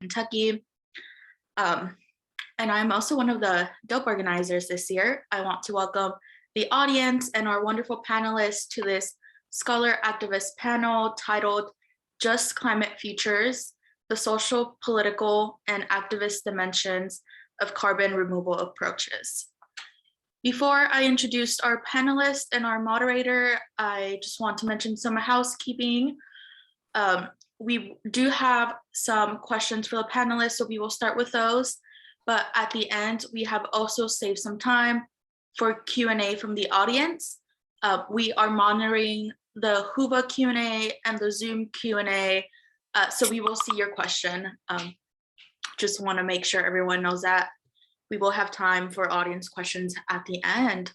Kentucky. And I'm also one of the DOPE organizers this year. I want to welcome the audience and our wonderful panelists to this scholar activist panel titled Just Climate Futures, the Social, Political, and Activist Dimensions of Carbon Removal Approaches. Before I introduce our panelists and our moderator, I just want to mention some housekeeping. We do have some questions for the panelists, so we will start with those. But at the end, we have also saved some time for Q&A from the audience. We are monitoring the Whova Q&A and the Zoom Q&A, so we will see your question. Just want to make sure everyone knows that. We will have time for audience questions at the end.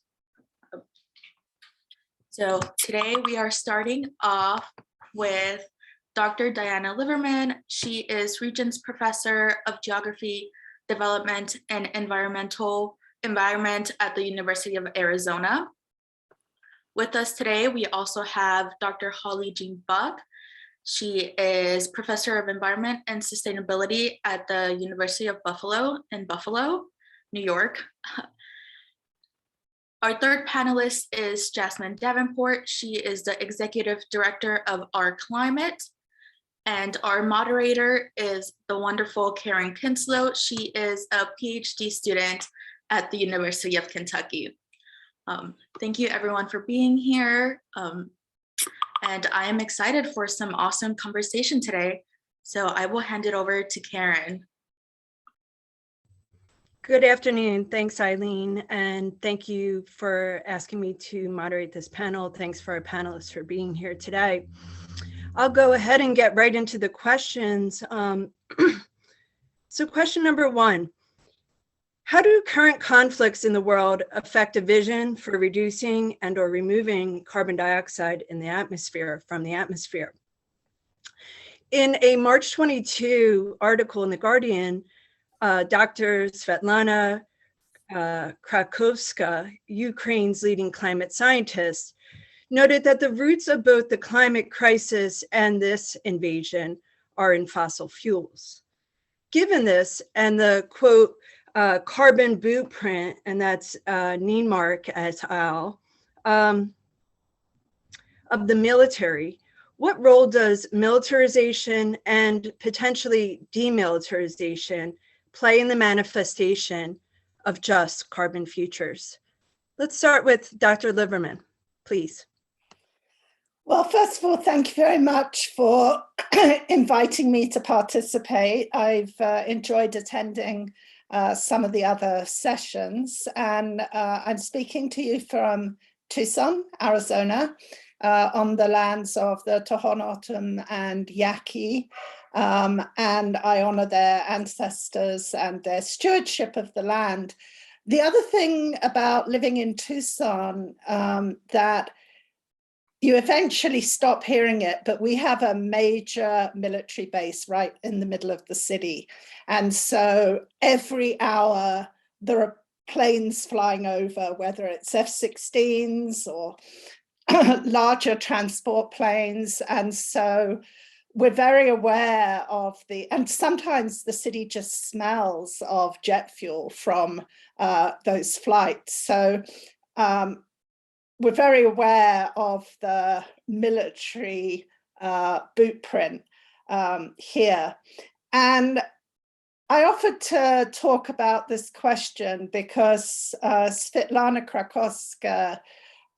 So today we are starting off with Dr. Diana Liverman. She is Regents Professor of Geography, Development, and Environment at the University of Arizona. With us today, we also have Dr. Holly Jean Buck. She is Professor of Environment and Sustainability at the University of Buffalo in Buffalo, New York. Our third panelist is Jasmine Davenport. She is the Executive Director of Our Climate. And our moderator is the wonderful Karen Kinslow. She is a PhD student at the University of Kentucky. Thank you everyone for being here. And I am excited for some awesome conversation today. So I will hand it over to Karen. Good afternoon. Thanks, Eileen. And thank you for asking me to moderate this panel. Thanks for our panelists for being here today. I'll go ahead and get right into the questions. So question number one, how do current conflicts in the world affect a vision for reducing and or removing carbon dioxide in the atmosphere, from the atmosphere? In a March 22 article in The Guardian, Dr. Svetlana Krakowska, Ukraine's leading climate scientist, noted that the roots of both the climate crisis and this invasion are in fossil fuels. Given this and the quote, carbon blueprint, and that's Nienmark et al., of the military, what role does militarization and potentially demilitarization play in the manifestation of just carbon futures? Let's start with Dr. Liverman, please. Well, first of all, thank you very much for inviting me to participate. I've enjoyed attending some of the other sessions, and I'm speaking to you from Tucson, Arizona, on the lands of the Tohono and Yaqui, and I honor their ancestors and their stewardship of the land. The other thing about living in Tucson that you eventually stop hearing it, but we have a major military base right in the middle of the city. And so every hour there are planes flying over, whether it's F-16s or larger transport planes. And so we're very aware of and sometimes the city just smells of jet fuel from those flights. So we're very aware of the military bootprint here. And I offered to talk about this question because Svetlana Krakowska,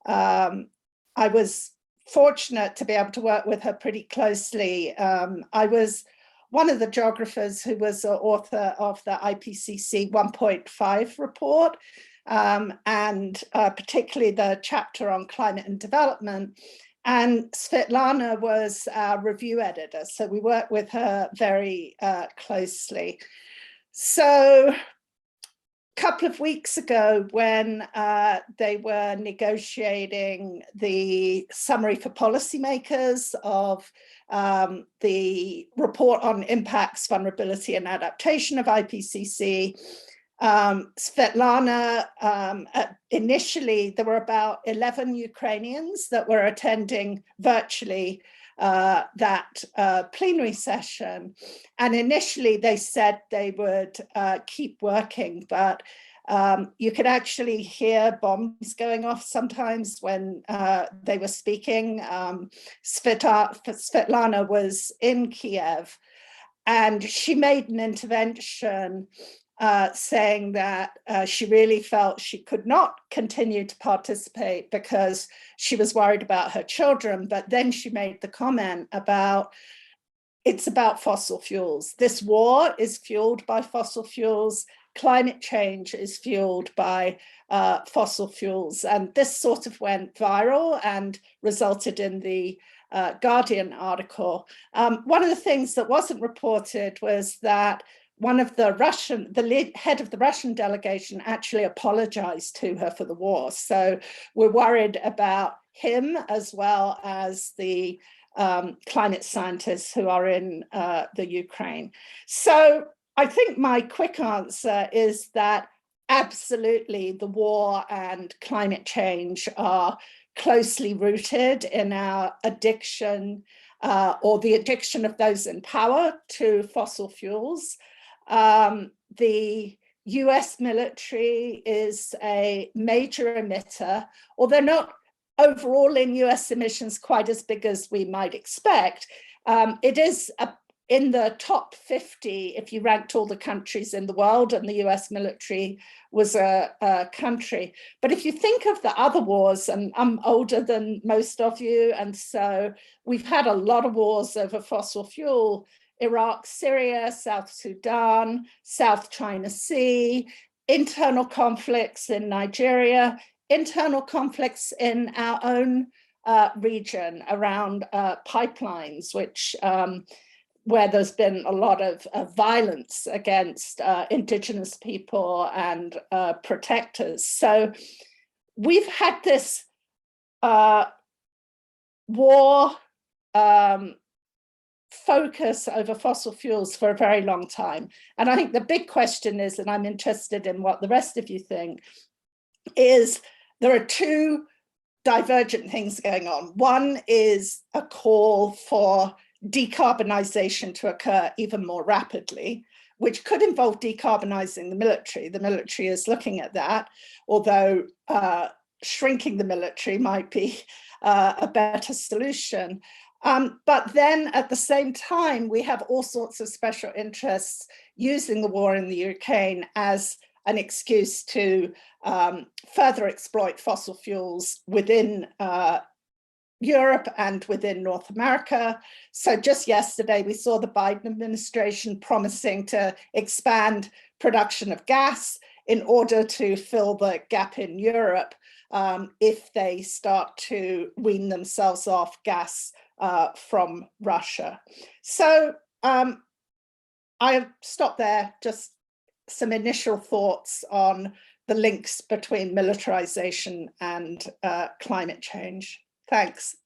I was fortunate to be able to work with her pretty closely. I was one of the geographers who was the author of the IPCC 1.5 report, and particularly the chapter on climate and development. And Svetlana was our review editor, so we worked with her very closely. So a couple of weeks ago, when they were negotiating the summary for policymakers of the report on impacts, vulnerability, and adaptation of IPCC, Svetlana, initially there were about 11 Ukrainians that were attending virtually that plenary session. And initially they said they would keep working, but you could actually hear bombs going off sometimes when they were speaking. Svetlana was in Kiev, and she made an intervention saying that she really felt she could not continue to participate because she was worried about her children. But then she made the comment about, it's about fossil fuels. This war is fueled by fossil fuels. Climate change is fueled by fossil fuels. And this sort of went viral and resulted in the Guardian article. One of the things that wasn't reported was that one of the head of the Russian delegation actually apologized to her for the war. So we're worried about him as well as the climate scientists who are in the Ukraine. So I think my quick answer is that absolutely the war and climate change are closely rooted in our addiction or the addiction of those in power to fossil fuels. The US military is a major emitter, although not overall in US emissions quite as big as we might expect. It is in the top 50 if you ranked all the countries in the world, and the US military was a country. But if you think of the other wars, and I'm older than most of you, and so we've had a lot of wars over fossil fuel: Iraq, Syria, South Sudan, South China Sea, internal conflicts in Nigeria, internal conflicts in our own region around pipelines, which where there's been a lot of violence against indigenous people and protectors. So we've had this war focus over fossil fuels for a very long time. And I think the big question is, and I'm interested in what the rest of you think, is there are two divergent things going on. One is a call for decarbonization to occur even more rapidly, which could involve decarbonizing the military. The military is looking at that, although shrinking the military might be a better solution. But then at the same time, we have all sorts of special interests using the war in the Ukraine as an excuse to further exploit fossil fuels within Europe and within North America. So just yesterday, we saw the Biden administration promising to expand production of gas in order to fill the gap in Europe if they start to wean themselves off gas from Russia. So I'll stop there, just some initial thoughts on the links between militarization and climate change. Thanks.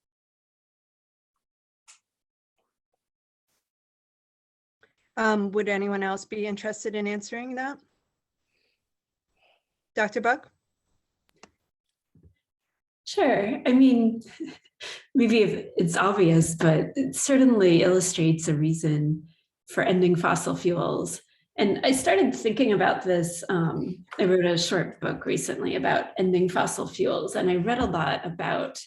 Would anyone else be interested in answering that? Dr. Buck? Sure. I mean, maybe it's obvious, but it certainly illustrates a reason for ending fossil fuels. And I started thinking about this. I wrote a short book recently about ending fossil fuels, and I read a lot about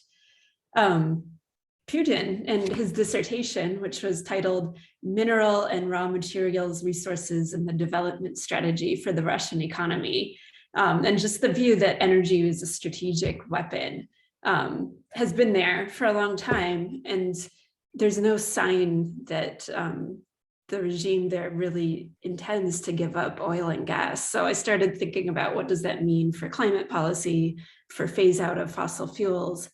Putin and his dissertation, which was titled Mineral and Raw Materials Resources and the Development Strategy for the Russian Economy. And just the view that energy is a strategic weapon has been there for a long time. And there's no sign that the regime there really intends to give up oil and gas. So I started thinking about what does that mean for climate policy, for phase out of fossil fuels.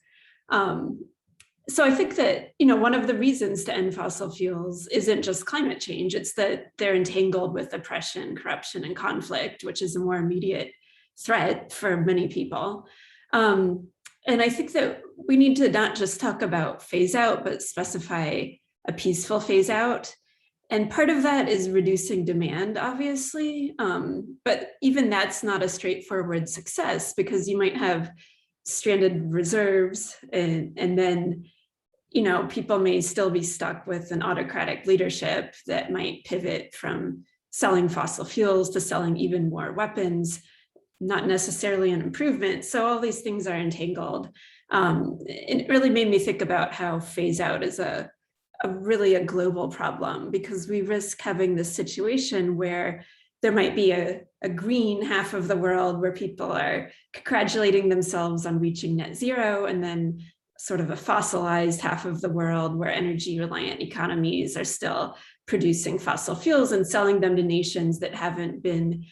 So I think that, one of the reasons to end fossil fuels isn't just climate change, it's that they're entangled with oppression, corruption, and conflict, which is a more immediate threat for many people. And I think that we need to not just talk about phase out, but specify a peaceful phase out. And part of that is reducing demand, obviously, but even that's not a straightforward success, because you might have stranded reserves and then people may still be stuck with an autocratic leadership that might pivot from selling fossil fuels to selling even more weapons, not necessarily an improvement. So all these things are entangled. It really made me think about how phase out is really a global problem, because we risk having this situation where there might be a green half of the world where people are congratulating themselves on reaching net zero, and then sort of a fossilized half of the world where energy reliant economies are still producing fossil fuels and selling them to nations that haven't been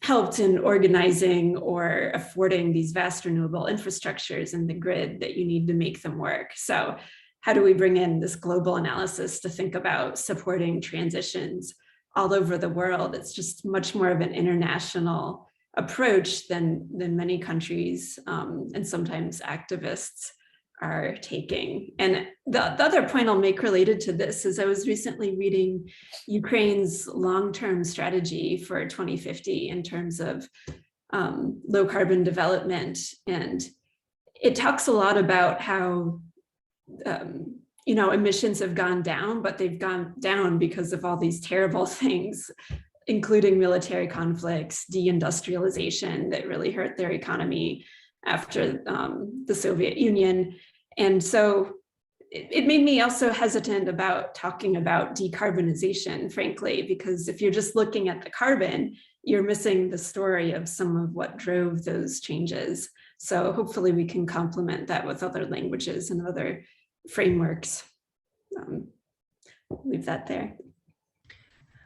helped in organizing or affording these vast renewable infrastructures in the grid that you need to make them work. So how do we bring in this global analysis to think about supporting transitions all over the world? It's just much more of an international approach than many countries and sometimes activists are taking. And the other point I'll make related to this is I was recently reading Ukraine's long-term strategy for 2050 in terms of low carbon development. And it talks a lot about how emissions have gone down, but they've gone down because of all these terrible things, including military conflicts, deindustrialization that really hurt their economy after the Soviet Union. And so it made me also hesitant about talking about decarbonization, frankly, because if you're just looking at the carbon, you're missing the story of some of what drove those changes. So hopefully we can complement that with other languages and other frameworks. Leave that there.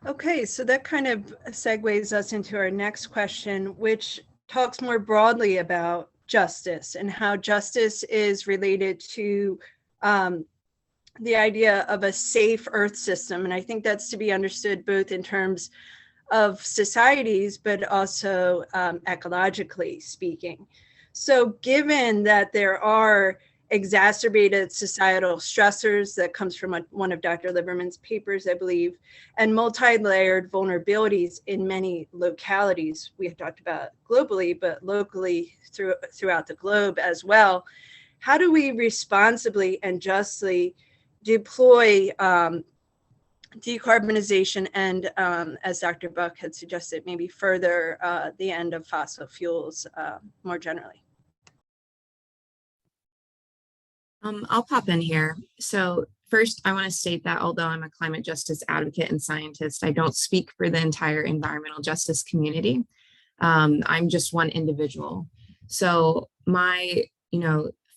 Okay, so that kind of segues us into our next question, which talks more broadly about justice and how justice is related to the idea of a safe Earth system. And I think that's to be understood both in terms of societies, but also ecologically speaking. So given that there are exacerbated societal stressors that comes from one of Dr. Liverman's papers, I believe, and multi-layered vulnerabilities in many localities. We have talked about globally, but locally throughout the globe as well. How do we responsibly and justly deploy decarbonization and, as Dr. Buck had suggested, maybe further the end of fossil fuels more generally? I'll pop in here. So first, I want to state that although I'm a climate justice advocate and scientist, I don't speak for the entire environmental justice community. I'm just one individual. So my,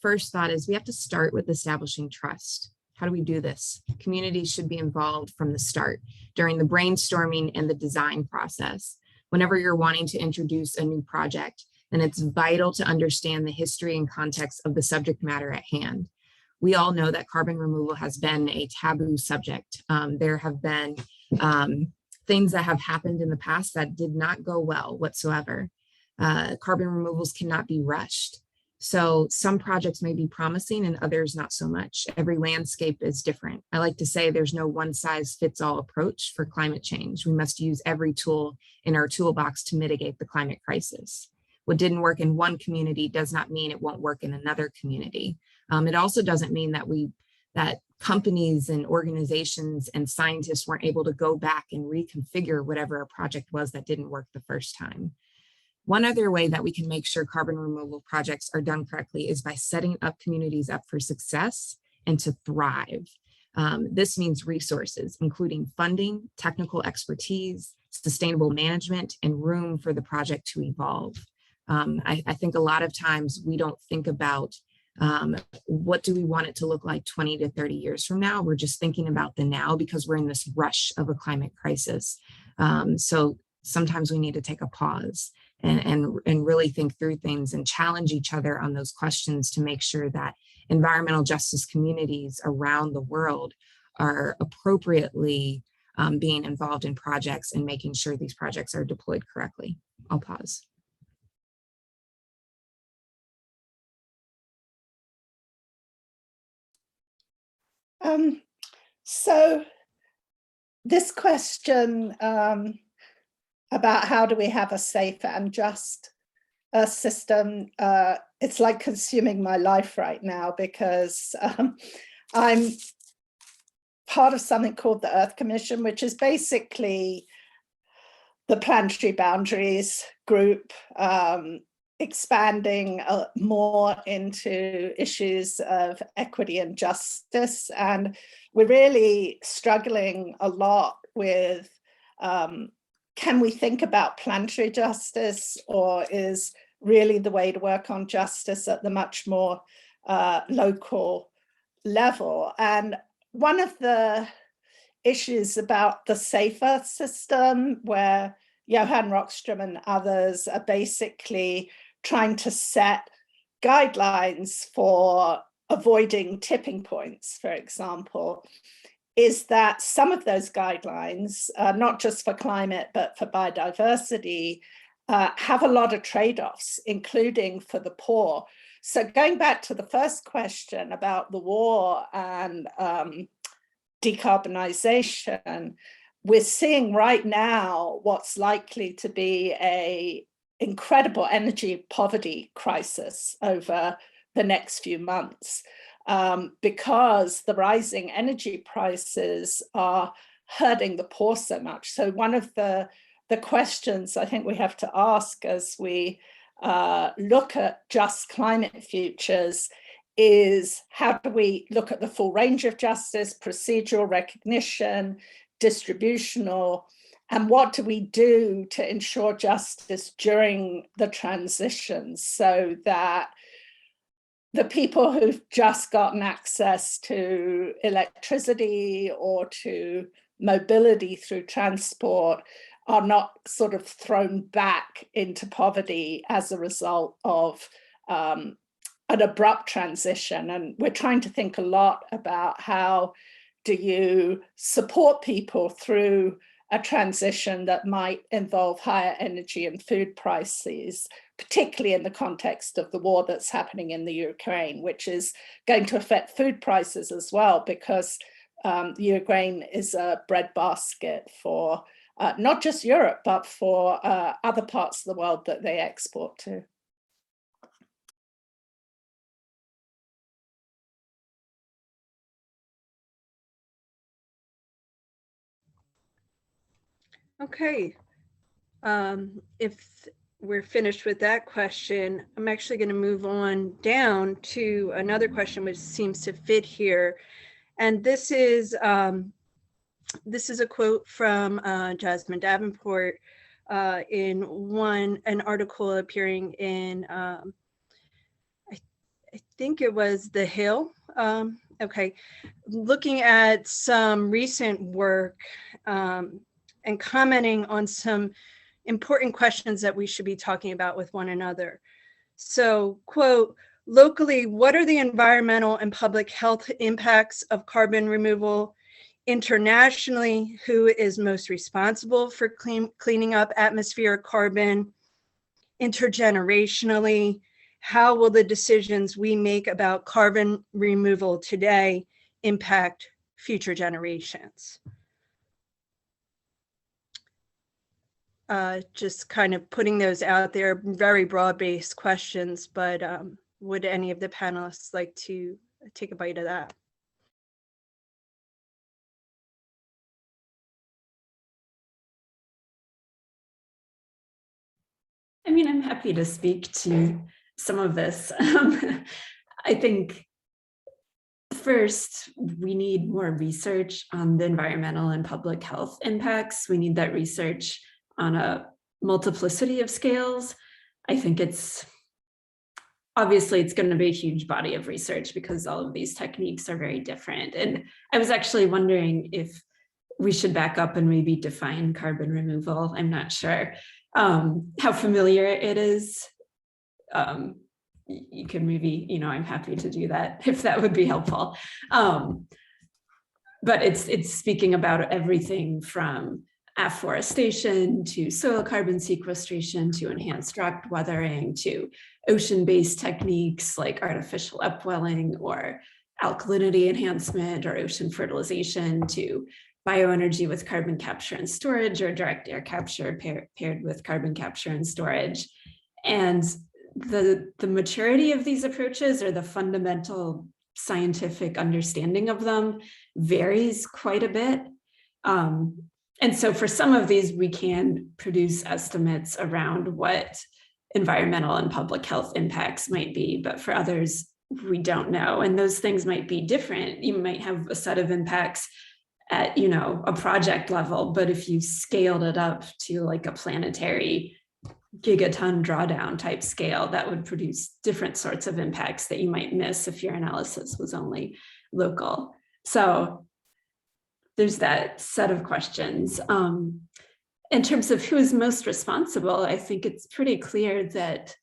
first thought is we have to start with establishing trust. How do we do this? Communities should be involved from the start during the brainstorming and the design process. Whenever you're wanting to introduce a new project, then it's vital to understand the history and context of the subject matter at hand. We all know that carbon removal has been a taboo subject. There have been things that have happened in the past that did not go well whatsoever. Carbon removals cannot be rushed. So some projects may be promising and others not so much. Every landscape is different. I like to say there's no one size fits all approach for climate change. We must use every tool in our toolbox to mitigate the climate crisis. What didn't work in one community does not mean it won't work in another community. It also doesn't mean that companies and organizations and scientists weren't able to go back and reconfigure whatever a project was that didn't work the first time. One other way that we can make sure carbon removal projects are done correctly is by setting up communities up for success and to thrive. This means resources, including funding, technical expertise, sustainable management, and room for the project to evolve. I think a lot of times we don't think about what do we want it to look like 20 to 30 years from now. We're just thinking about the now because we're in this rush of a climate crisis. So sometimes we need to take a pause and really think through things and challenge each other on those questions to make sure that environmental justice communities around the world are appropriately being involved in projects and making sure these projects are deployed correctly. I'll pause. So this question about how do we have a safe and just system it's like consuming my life right now, because I'm part of something called the Earth Commission, which is basically the Planetary Boundaries group, expanding more into issues of equity and justice. And we're really struggling a lot with, can we think about planetary justice, or is really the way to work on justice at the much more local level? And one of the issues about the safer system, where Johan Rockström and others are basically trying to set guidelines for avoiding tipping points, for example, is that some of those guidelines, not just for climate, but for biodiversity, have a lot of trade-offs, including for the poor. So going back to the first question about the war and decarbonization, we're seeing right now what's likely to be an incredible energy poverty crisis over the next few months, because the rising energy prices are hurting the poor so much. So one of the questions I think we have to ask as we look at just climate futures is, how do we look at the full range of justice, procedural recognition, distributional, and what do we do to ensure justice during the transition, so that the people who've just gotten access to electricity or to mobility through transport are not sort of thrown back into poverty as a result of an abrupt transition. And we're trying to think a lot about how do you support people through a transition that might involve higher energy and food prices, particularly in the context of the war that's happening in the Ukraine, which is going to affect food prices as well, because Ukraine is a breadbasket for not just Europe, but for other parts of the world that they export to. Okay, if we're finished with that question, I'm actually going to move on down to another question which seems to fit here. And this is a quote from Jasmine Davenport in an article appearing in, I think it was The Hill. Okay, looking at some recent work and commenting on some important questions that we should be talking about with one another. So, quote, locally, what are the environmental and public health impacts of carbon removal? Internationally, who is most responsible for cleaning up atmospheric carbon? Intergenerationally, how will the decisions we make about carbon removal today impact future generations? Just kind of putting those out there, very broad-based questions, but would any of the panelists like to take a bite of that? I mean, I'm happy to speak to some of this. I think first, we need more research on the environmental and public health impacts. We need that research on a multiplicity of scales. I think obviously it's going to be a huge body of research because all of these techniques are very different. And I was actually wondering if we should back up and maybe define carbon removal. I'm not sure how familiar it is. You can maybe, I'm happy to do that if that would be helpful. But it's speaking about everything from afforestation to soil carbon sequestration to enhanced rock weathering to ocean-based techniques like artificial upwelling or alkalinity enhancement or ocean fertilization to bioenergy with carbon capture and storage or direct air capture paired with carbon capture and storage. And the maturity of these approaches or the fundamental scientific understanding of them varies quite a bit. And so for some of these, we can produce estimates around what environmental and public health impacts might be, but for others, we don't know. And those things might be different. You might have a set of impacts at, you know, a project level, but if you scaled it up to like a planetary gigaton drawdown type scale, that would produce different sorts of impacts that you might miss if your analysis was only local. So there's that set of questions. In terms of who is most responsible, I think it's pretty clear that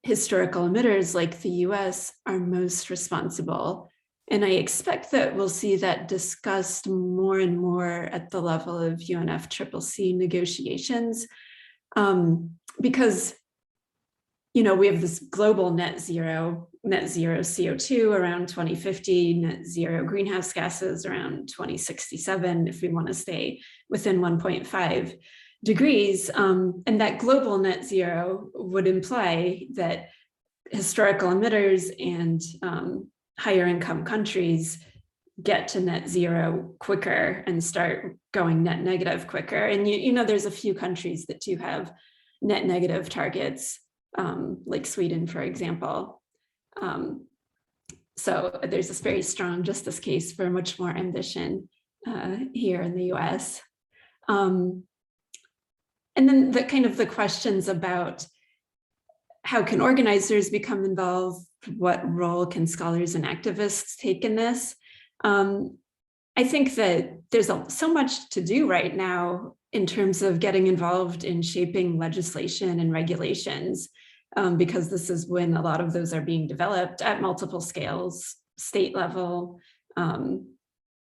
historical emitters like the US are most responsible. And I expect that we'll see that discussed more and more at the level of UNFCCC negotiations, because, you know, we have this global net zero CO2 around 2050, net zero greenhouse gases around 2067, if we want to stay within 1.5 degrees. And that global net zero would imply that historical emitters and higher income countries get to net zero quicker and start going net negative quicker. And you know, there's a few countries that do have net negative targets, like Sweden, for example. So there's this very strong justice case for much more ambition here in the US. And then the kind of the questions about how can organizers become involved? What role can scholars and activists take in this? I think that there's so much to do right now in terms of getting involved in shaping legislation and regulations, because this is when a lot of those are being developed at multiple scales, state level,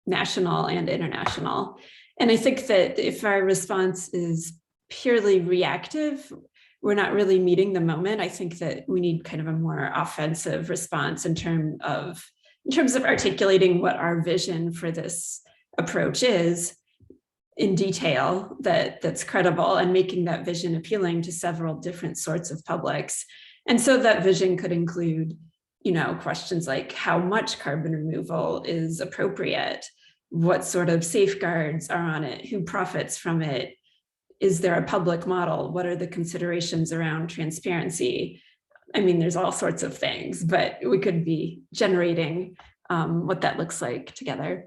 national and international. And I think that if our response is purely reactive, we're not really meeting the moment. I think that we need kind of a more offensive response in terms of articulating what our vision for this approach is in detail, that's credible, and making that vision appealing to several different sorts of publics. And so that vision could include, you know, questions like how much carbon removal is appropriate, what sort of safeguards are on it, who profits from it, is there a public model, what are the considerations around transparency? I mean, there's all sorts of things, but we could be generating what that looks like together.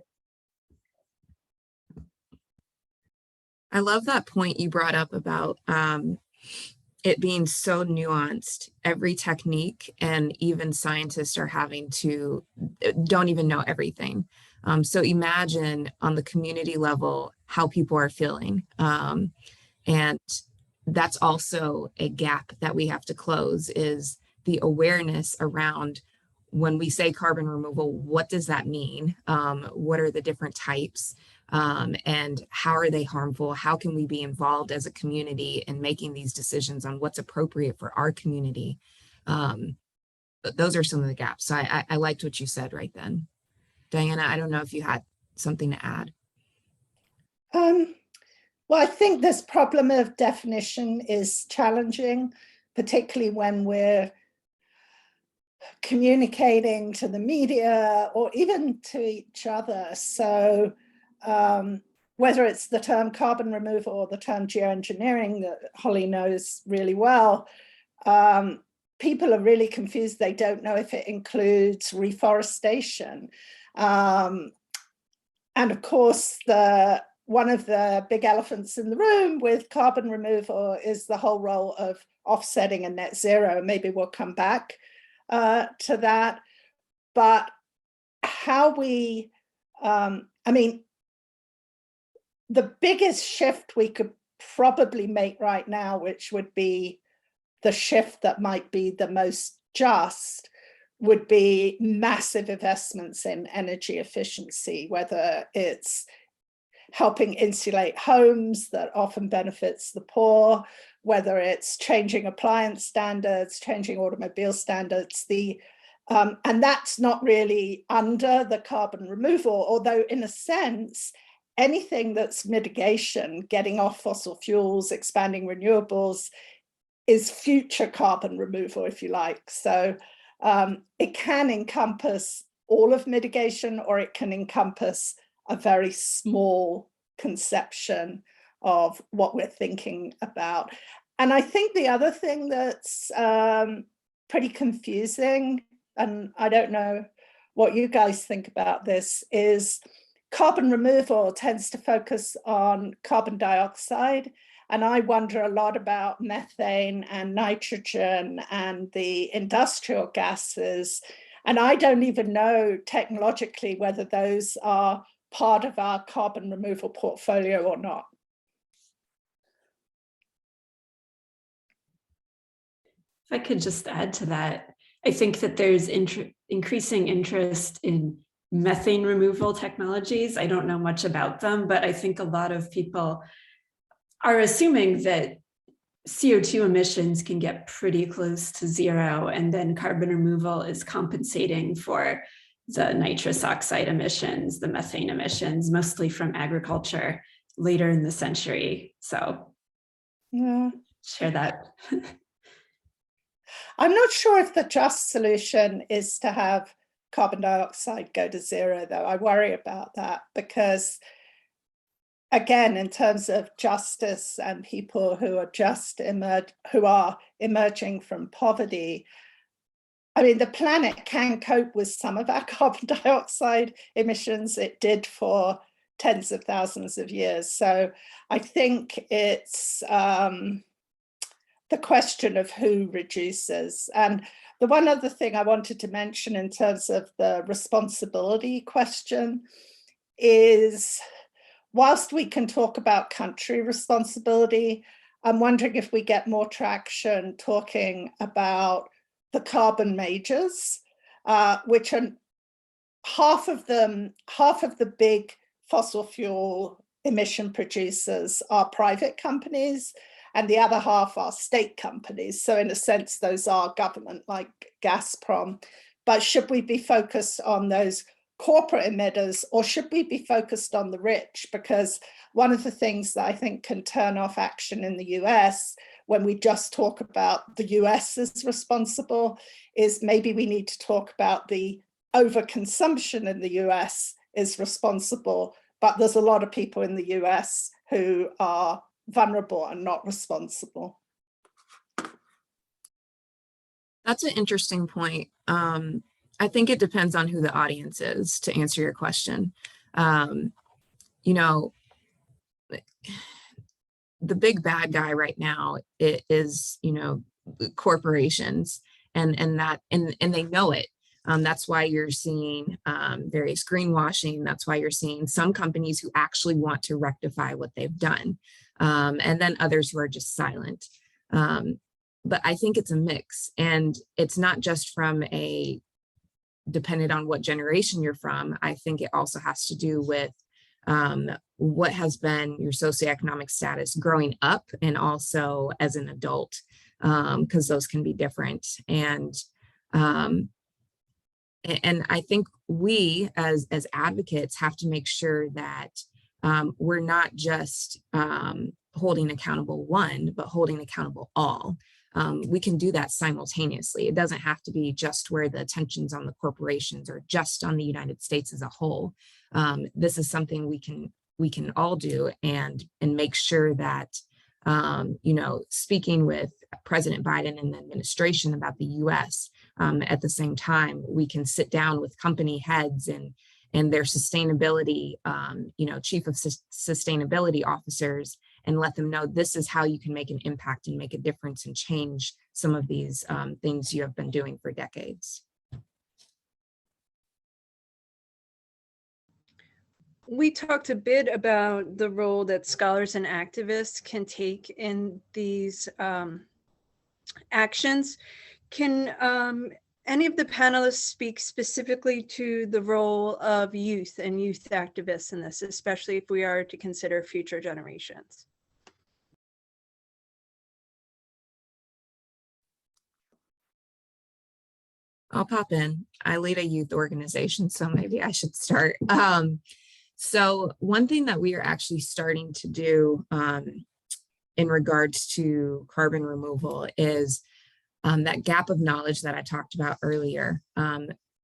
I love that point you brought up about it being so nuanced. Every technique and even scientists are don't even know everything. So imagine on the community level how people are feeling. And that's also a gap that we have to close, is the awareness around when we say carbon removal, what does that mean? What are the different types? And how are they harmful? How can we be involved as a community in making these decisions on what's appropriate for our community? But those are some of the gaps. So I liked what you said right then. Diana, I don't know if you had something to add. Well, I think this problem of definition is challenging, particularly when we're communicating to the media or even to each other. So whether it's the term carbon removal or the term geoengineering that Holly knows really well, people are really confused. They don't know if it includes reforestation. And of course, one of the big elephants in the room with carbon removal is the whole role of offsetting and net zero. Maybe we'll come back to that. But how we, I mean, the biggest shift we could probably make right now, which would be the shift that might be the most just, would be massive investments in energy efficiency, whether it's helping insulate homes that often benefits the poor, whether it's changing appliance standards, changing automobile standards, and that's not really under the carbon removal, although in a sense, anything that's mitigation, getting off fossil fuels, expanding renewables, is future carbon removal, if you like. So it can encompass all of mitigation, or it can encompass a very small conception of what we're thinking about. And I think the other thing that's pretty confusing, and I don't know what you guys think about this, is carbon removal tends to focus on carbon dioxide. And I wonder a lot about methane and nitrogen and the industrial gases. And I don't even know technologically whether those are part of our carbon removal portfolio or not. If I could just add to that, I think that there's increasing interest in methane removal technologies. I don't know much about them, but I think a lot of people are assuming that CO2 emissions can get pretty close to zero, and then carbon removal is compensating for the nitrous oxide emissions, the methane emissions, mostly from agriculture later in the century. So yeah, share that. I'm not sure if the just solution is to have carbon dioxide go to zero, though. I worry about that because, again, in terms of justice and people who are emerging from poverty, I mean, the planet can cope with some of our carbon dioxide emissions. It did for tens of thousands of years. So I think it's the question of who reduces. And the one other thing I wanted to mention in terms of the responsibility question is, whilst we can talk about country responsibility, I'm wondering if we get more traction talking about the carbon majors, which are half of the big fossil fuel emission producers are private companies, and the other half are state companies. So in a sense, those are government, like Gazprom. But should we be focused on those corporate emitters, or should we be focused on the rich? Because one of the things that I think can turn off action in the US when we just talk about the US as responsible is maybe we need to talk about the overconsumption in the US is responsible, but there's a lot of people in the US who are vulnerable and not responsible. That's an interesting point. I think it depends on who the audience is, to answer your question. You know, the big bad guy right now is, you know, corporations, and they know it. That's why you're seeing various greenwashing. That's why you're seeing some companies who actually want to rectify what they've done, and then others who are just silent. But I think it's a mix, and it's not just from a dependent on what generation you're from. I think it also has to do with what has been your socioeconomic status growing up and also as an adult, because those can be different. And I think we as advocates have to make sure that we're not just holding accountable one, but holding accountable all. We can do that simultaneously. It doesn't have to be just where the attention's on the corporations or just on the United States as a whole. This is something we can all do and make sure that, you know, speaking with President Biden and the administration about the US, at the same time, we can sit down with company heads and their sustainability, you know, chief of sustainability officers, and let them know this is how you can make an impact and make a difference and change some of these things you have been doing for decades. We talked a bit about the role that scholars and activists can take in these actions. Can any of the panelists speak specifically to the role of youth and youth activists in this, especially if we are to consider future generations? I'll pop in. I lead a youth organization, so maybe I should start. So one thing that we are actually starting to do in regards to carbon removal is that gap of knowledge that I talked about earlier.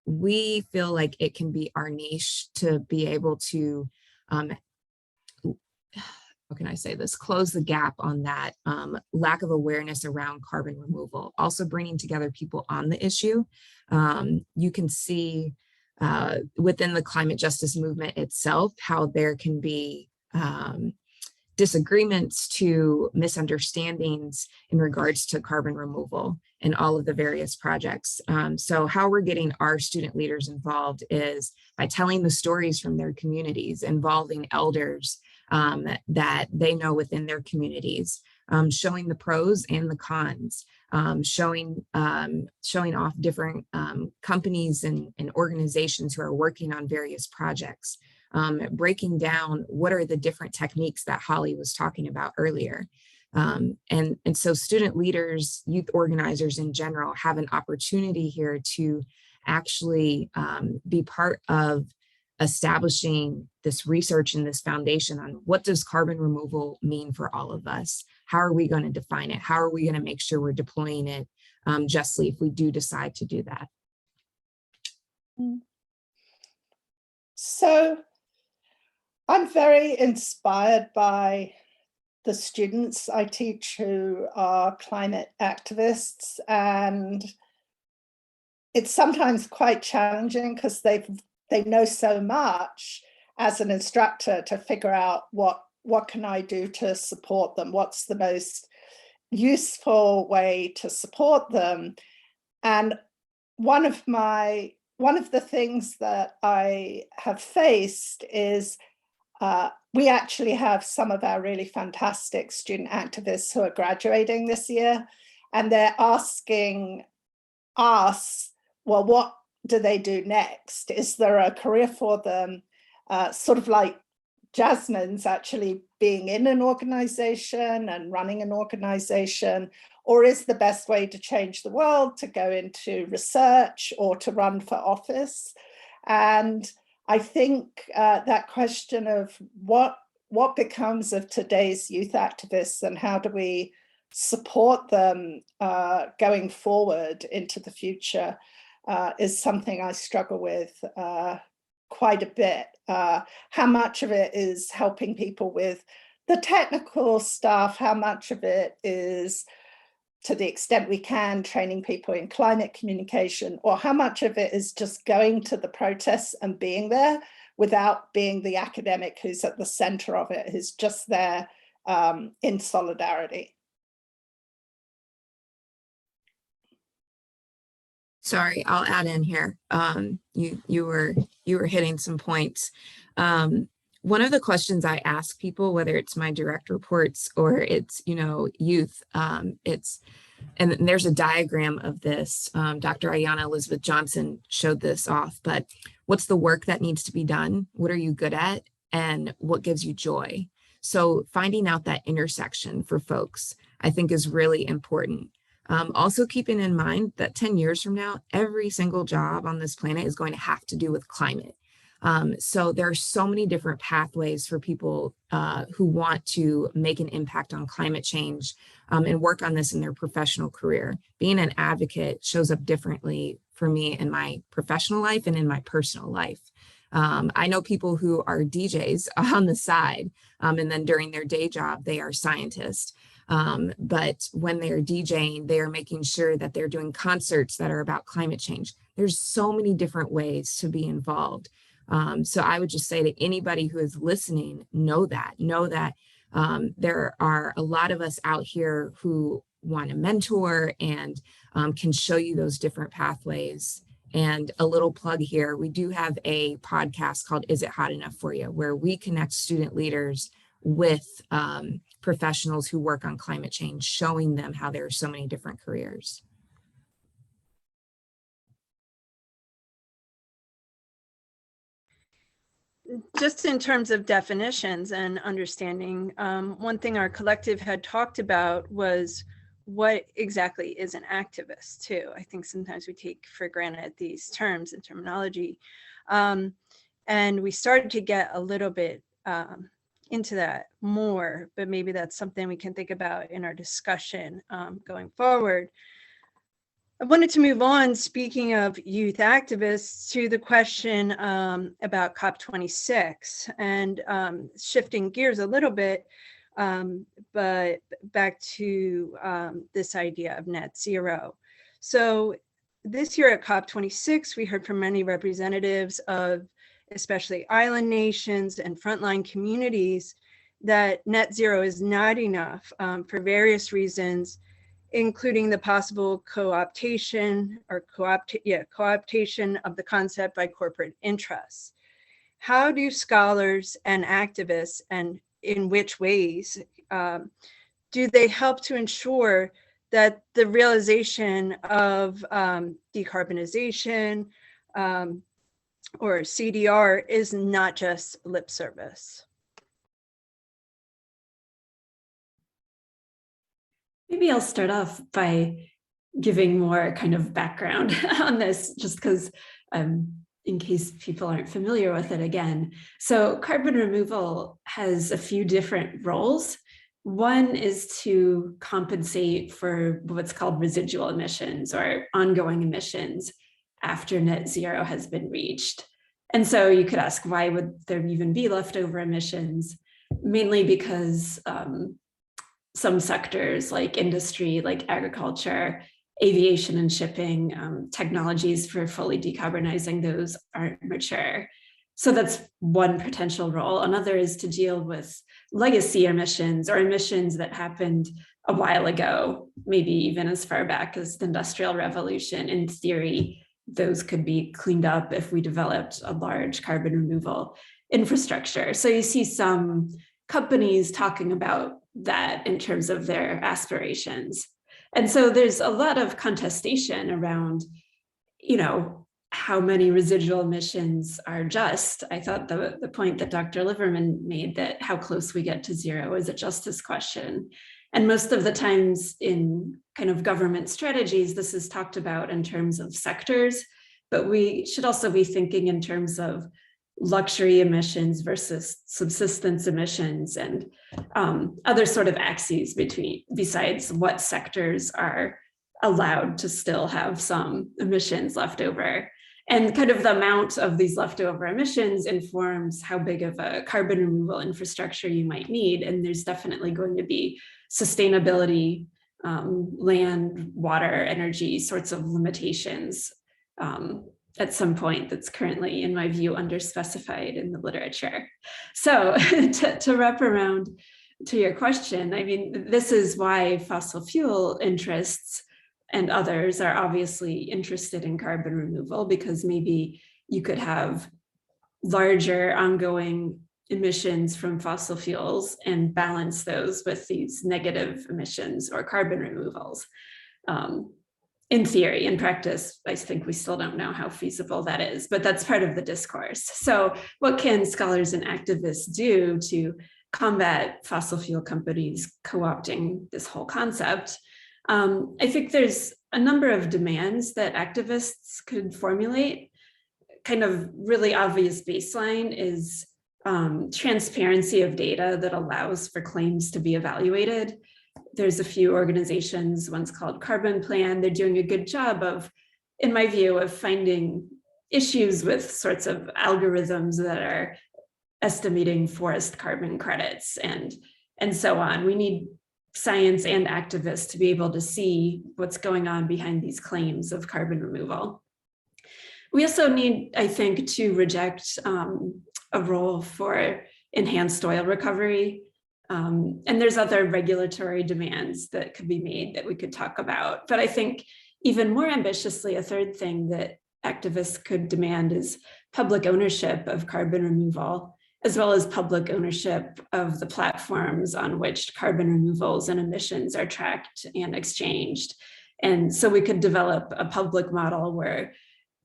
We feel like it can be our niche to be able to, how can I say this, close the gap on that lack of awareness around carbon removal. Also bringing together people on the issue. You can see within the climate justice movement itself, how there can be disagreements to misunderstandings in regards to carbon removal and all of the various projects. So how we're getting our student leaders involved is by telling the stories from their communities, involving elders that they know within their communities, showing the pros and the cons, showing off different companies and organizations who are working on various projects. Breaking down what are the different techniques that Holly was talking about earlier. And so student leaders, youth organizers in general have an opportunity here to actually be part of establishing this research and this foundation on what does carbon removal mean for all of us? How are we going to define it? How are we going to make sure we're deploying it justly if we do decide to do that? So I'm very inspired by the students I teach who are climate activists, and it's sometimes quite challenging because they know so much as an instructor to figure out what can I do to support them, what's the most useful way to support them. And one of the things that I have faced is we actually have some of our really fantastic student activists who are graduating this year, and they're asking us, well, what do they do next? Is there a career for them? Sort of like Jasmine's actually being in an organization and running an organization, or is the best way to change the world to go into research or to run for office? And I think that question of what becomes of today's youth activists and how do we support them going forward into the future is something I struggle with quite a bit. How much of it is helping people with the technical stuff? How much of it is, to the extent we can, training people in climate communication? Or how much of it is just going to the protests and being there without being the academic who's at the center of it, who's just there in solidarity? Sorry, I'll add in here. You were hitting some points. One of the questions I ask people, whether it's my direct reports or it's youth, and there's a diagram of this. Dr. Ayanna Elizabeth Johnson showed this off, but what's the work that needs to be done? What are you good at? And what gives you joy? So finding out that intersection for folks, I think, is really important. Also keeping in mind that 10 years from now, every single job on this planet is going to have to do with climate. So there are so many different pathways for people who want to make an impact on climate change and work on this in their professional career. Being an advocate shows up differently for me in my professional life and in my personal life. I know people who are DJs on the side, and then during their day job, they are scientists. But when they're DJing, they are making sure that they're doing concerts that are about climate change. There's so many different ways to be involved. So I would just say to anybody who is listening, know that there are a lot of us out here who want to mentor and can show you those different pathways. And a little plug here, we do have a podcast called Is It Hot Enough For You, where we connect student leaders with professionals who work on climate change, showing them how there are so many different careers. Just in terms of definitions and understanding, one thing our collective had talked about was what exactly is an activist too. I think sometimes we take for granted these terms and terminology. And we started to get a little bit into that more, but maybe that's something we can think about in our discussion going forward. I wanted to move on, speaking of youth activists, to the question about COP26 and shifting gears a little bit, but back to this idea of net zero. So this year at COP26, we heard from many representatives of especially island nations and frontline communities that net zero is not enough for various reasons, including the possible co-optation of the concept by corporate interests. How do scholars and activists, and in which ways, do they help to ensure that the realization of decarbonization or CDR is not just lip service? Maybe I'll start off by giving more kind of background on this, just because in case people aren't familiar with it again. So carbon removal has a few different roles. One is to compensate for what's called residual emissions or ongoing emissions after net zero has been reached. And so you could ask, why would there even be leftover emissions? Mainly because some sectors like industry, like agriculture, aviation and shipping, technologies for fully decarbonizing those aren't mature. So that's one potential role. Another is to deal with legacy emissions or emissions that happened a while ago, maybe even as far back as the Industrial Revolution. In theory, those could be cleaned up if we developed a large carbon removal infrastructure. So you see some companies talking about that in terms of their aspirations. And so there's a lot of contestation around, how many residual emissions are just. I thought the point that Dr. Liverman made, that how close we get to zero is a justice question. And most of the times in kind of government strategies, this is talked about in terms of sectors, but we should also be thinking in terms of luxury emissions versus subsistence emissions and other sort of axes besides what sectors are allowed to still have some emissions left over. And kind of the amount of these leftover emissions informs how big of a carbon removal infrastructure you might need. And there's definitely going to be sustainability, land, water, energy sorts of limitations at some point that's currently, in my view, underspecified in the literature. So to wrap around to your question, I mean, this is why fossil fuel interests and others are obviously interested in carbon removal, because maybe you could have larger ongoing emissions from fossil fuels and balance those with these negative emissions or carbon removals. In theory, in practice, I think we still don't know how feasible that is, but that's part of the discourse. So what can scholars and activists do to combat fossil fuel companies co-opting this whole concept? I think there's a number of demands that activists could formulate. Kind of really obvious baseline is transparency of data that allows for claims to be evaluated. There's a few organizations, one's called Carbon Plan. They're doing a good job of, in my view, of finding issues with sorts of algorithms that are estimating forest carbon credits and so on. We need science and activists to be able to see what's going on behind these claims of carbon removal. We also need, I think, to reject a role for enhanced oil recovery. And there's other regulatory demands that could be made that we could talk about. But I think even more ambitiously, a third thing that activists could demand is public ownership of carbon removal, as well as public ownership of the platforms on which carbon removals and emissions are tracked and exchanged. And so we could develop a public model where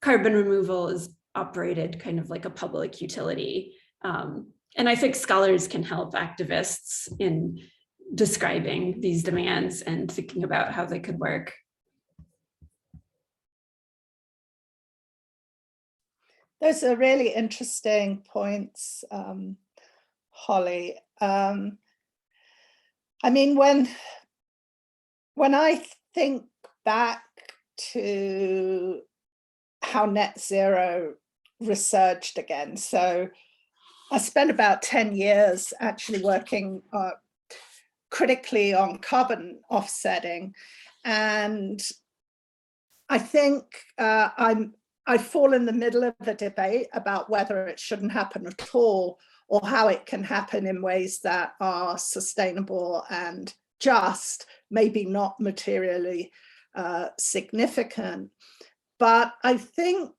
carbon removal is operated kind of like a public utility. And I think scholars can help activists in describing these demands and thinking about how they could work. Those are really interesting points, Holly. I mean, when I think back to how net zero resurged again, so I spent about 10 years actually working critically on carbon offsetting, and I think I fall in the middle of a debate about whether it shouldn't happen at all, or how it can happen in ways that are sustainable and just, maybe not materially significant. But I think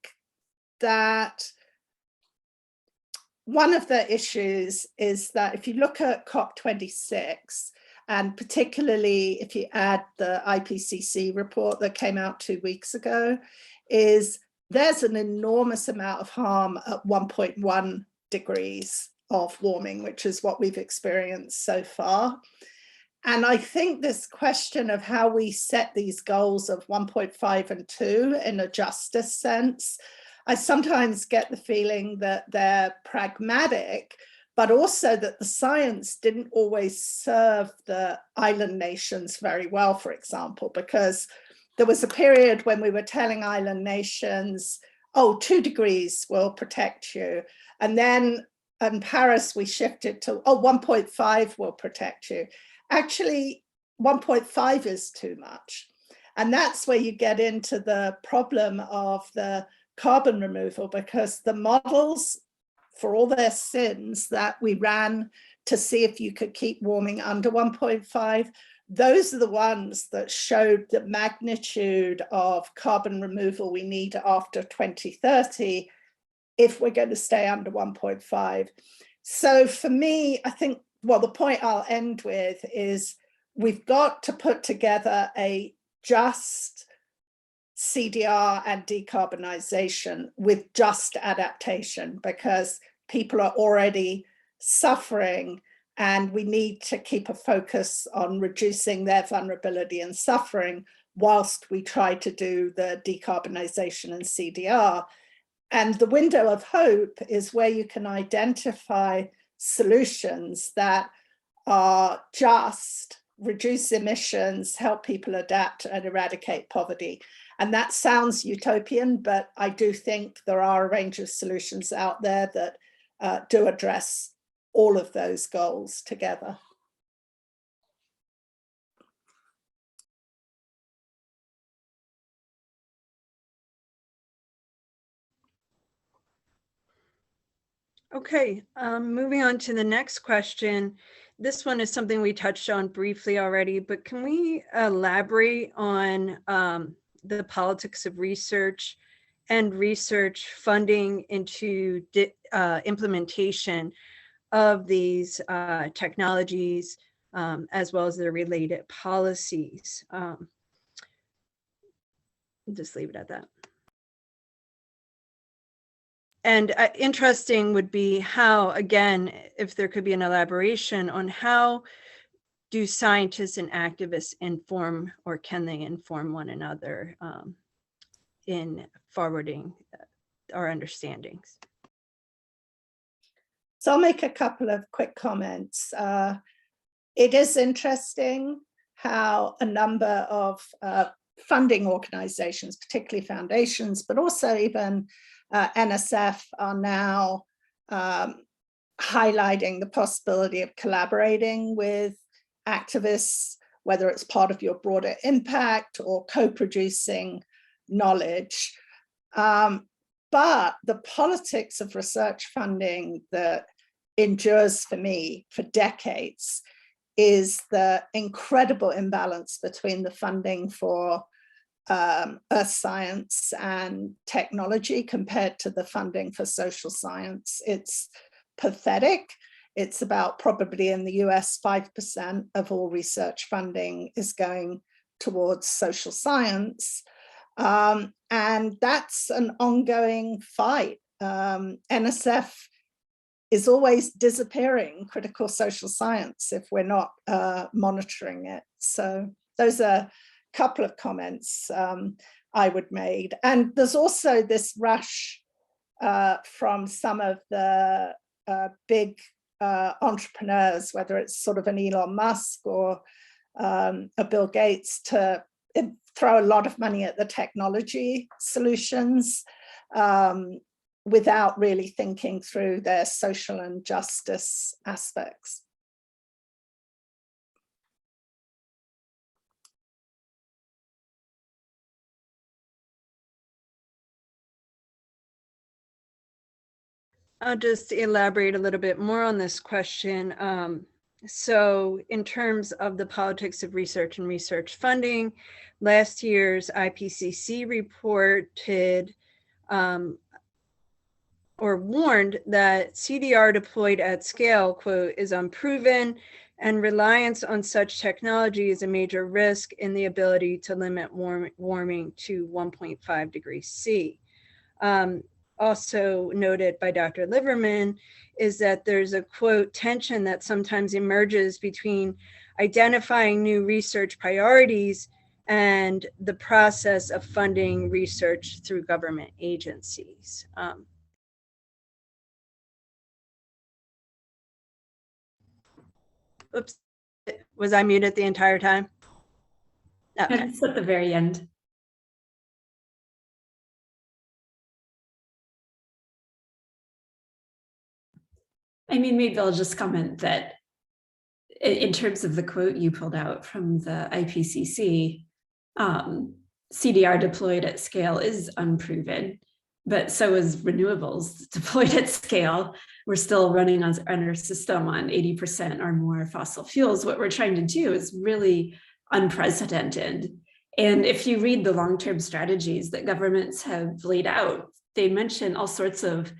that one of the issues is that if you look at COP26, and particularly if you add the IPCC report that came out 2 weeks ago, is there's an enormous amount of harm at 1.1 degrees of warming, which is what we've experienced so far. And I think this question of how we set these goals of 1.5 and 2 in a justice sense, I sometimes get the feeling that they're pragmatic, but also that the science didn't always serve the island nations very well, for example, because there was a period when we were telling island nations, oh, 2 degrees will protect you. And then in Paris, we shifted to, oh, 1.5 will protect you. Actually, 1.5 is too much. And that's where you get into the problem of the carbon removal, because the models, for all their sins, that we ran to see if you could keep warming under 1.5, those are the ones that showed the magnitude of carbon removal we need after 2030 if we're going to stay under 1.5. So for me, I think, well, the point I'll end with is we've got to put together a just CDR and decarbonization with just adaptation, because people are already suffering and we need to keep a focus on reducing their vulnerability and suffering whilst we try to do the decarbonization and CDR. And the window of hope is where you can identify solutions that are just, reduce emissions, help people adapt and eradicate poverty. And that sounds utopian, but I do think there are a range of solutions out there that do address all of those goals together. Okay, moving on to the next question. This one is something we touched on briefly already, but can we elaborate on the politics of research and research funding into implementation of these technologies, as well as their related policies? Just leave it at that. And interesting would be how, again, if there could be an elaboration on how do scientists and activists inform, or can they inform one another in forwarding our understandings? So I'll make a couple of quick comments. It is interesting how a number of funding organizations, particularly foundations, but also even NSF, are now highlighting the possibility of collaborating with activists, whether it's part of your broader impact or co-producing knowledge. But the politics of research funding that endures for me for decades is the incredible imbalance between the funding for earth science and technology compared to the funding for social science. It's pathetic. It's about, probably in the US, 5% of all research funding is going towards social science. And that's an ongoing fight. NSF is always disappearing critical social science if we're not monitoring it. So those are a couple of comments I would make. And there's also this rush from some of the big entrepreneurs, whether it's sort of an Elon Musk or a Bill Gates, to throw a lot of money at the technology solutions without really thinking through their social and justice aspects. I'll just elaborate a little bit more on this question. So in terms of the politics of research and research funding, last year's IPCC reported or warned that CDR deployed at scale, quote, is unproven, and reliance on such technology is a major risk in the ability to limit warming to 1.5 degrees C. Also noted by Dr. Liverman is that there's a, quote, tension that sometimes emerges between identifying new research priorities and the process of funding research through government agencies. Oops, was I muted the entire time? Okay. It's at the very end. I mean, maybe I'll just comment that in terms of the quote you pulled out from the IPCC, CDR deployed at scale is unproven, but so is renewables deployed at scale. We're still running on our system on 80% or more fossil fuels. What we're trying to do is really unprecedented. And if you read the long-term strategies that governments have laid out, they mention all sorts of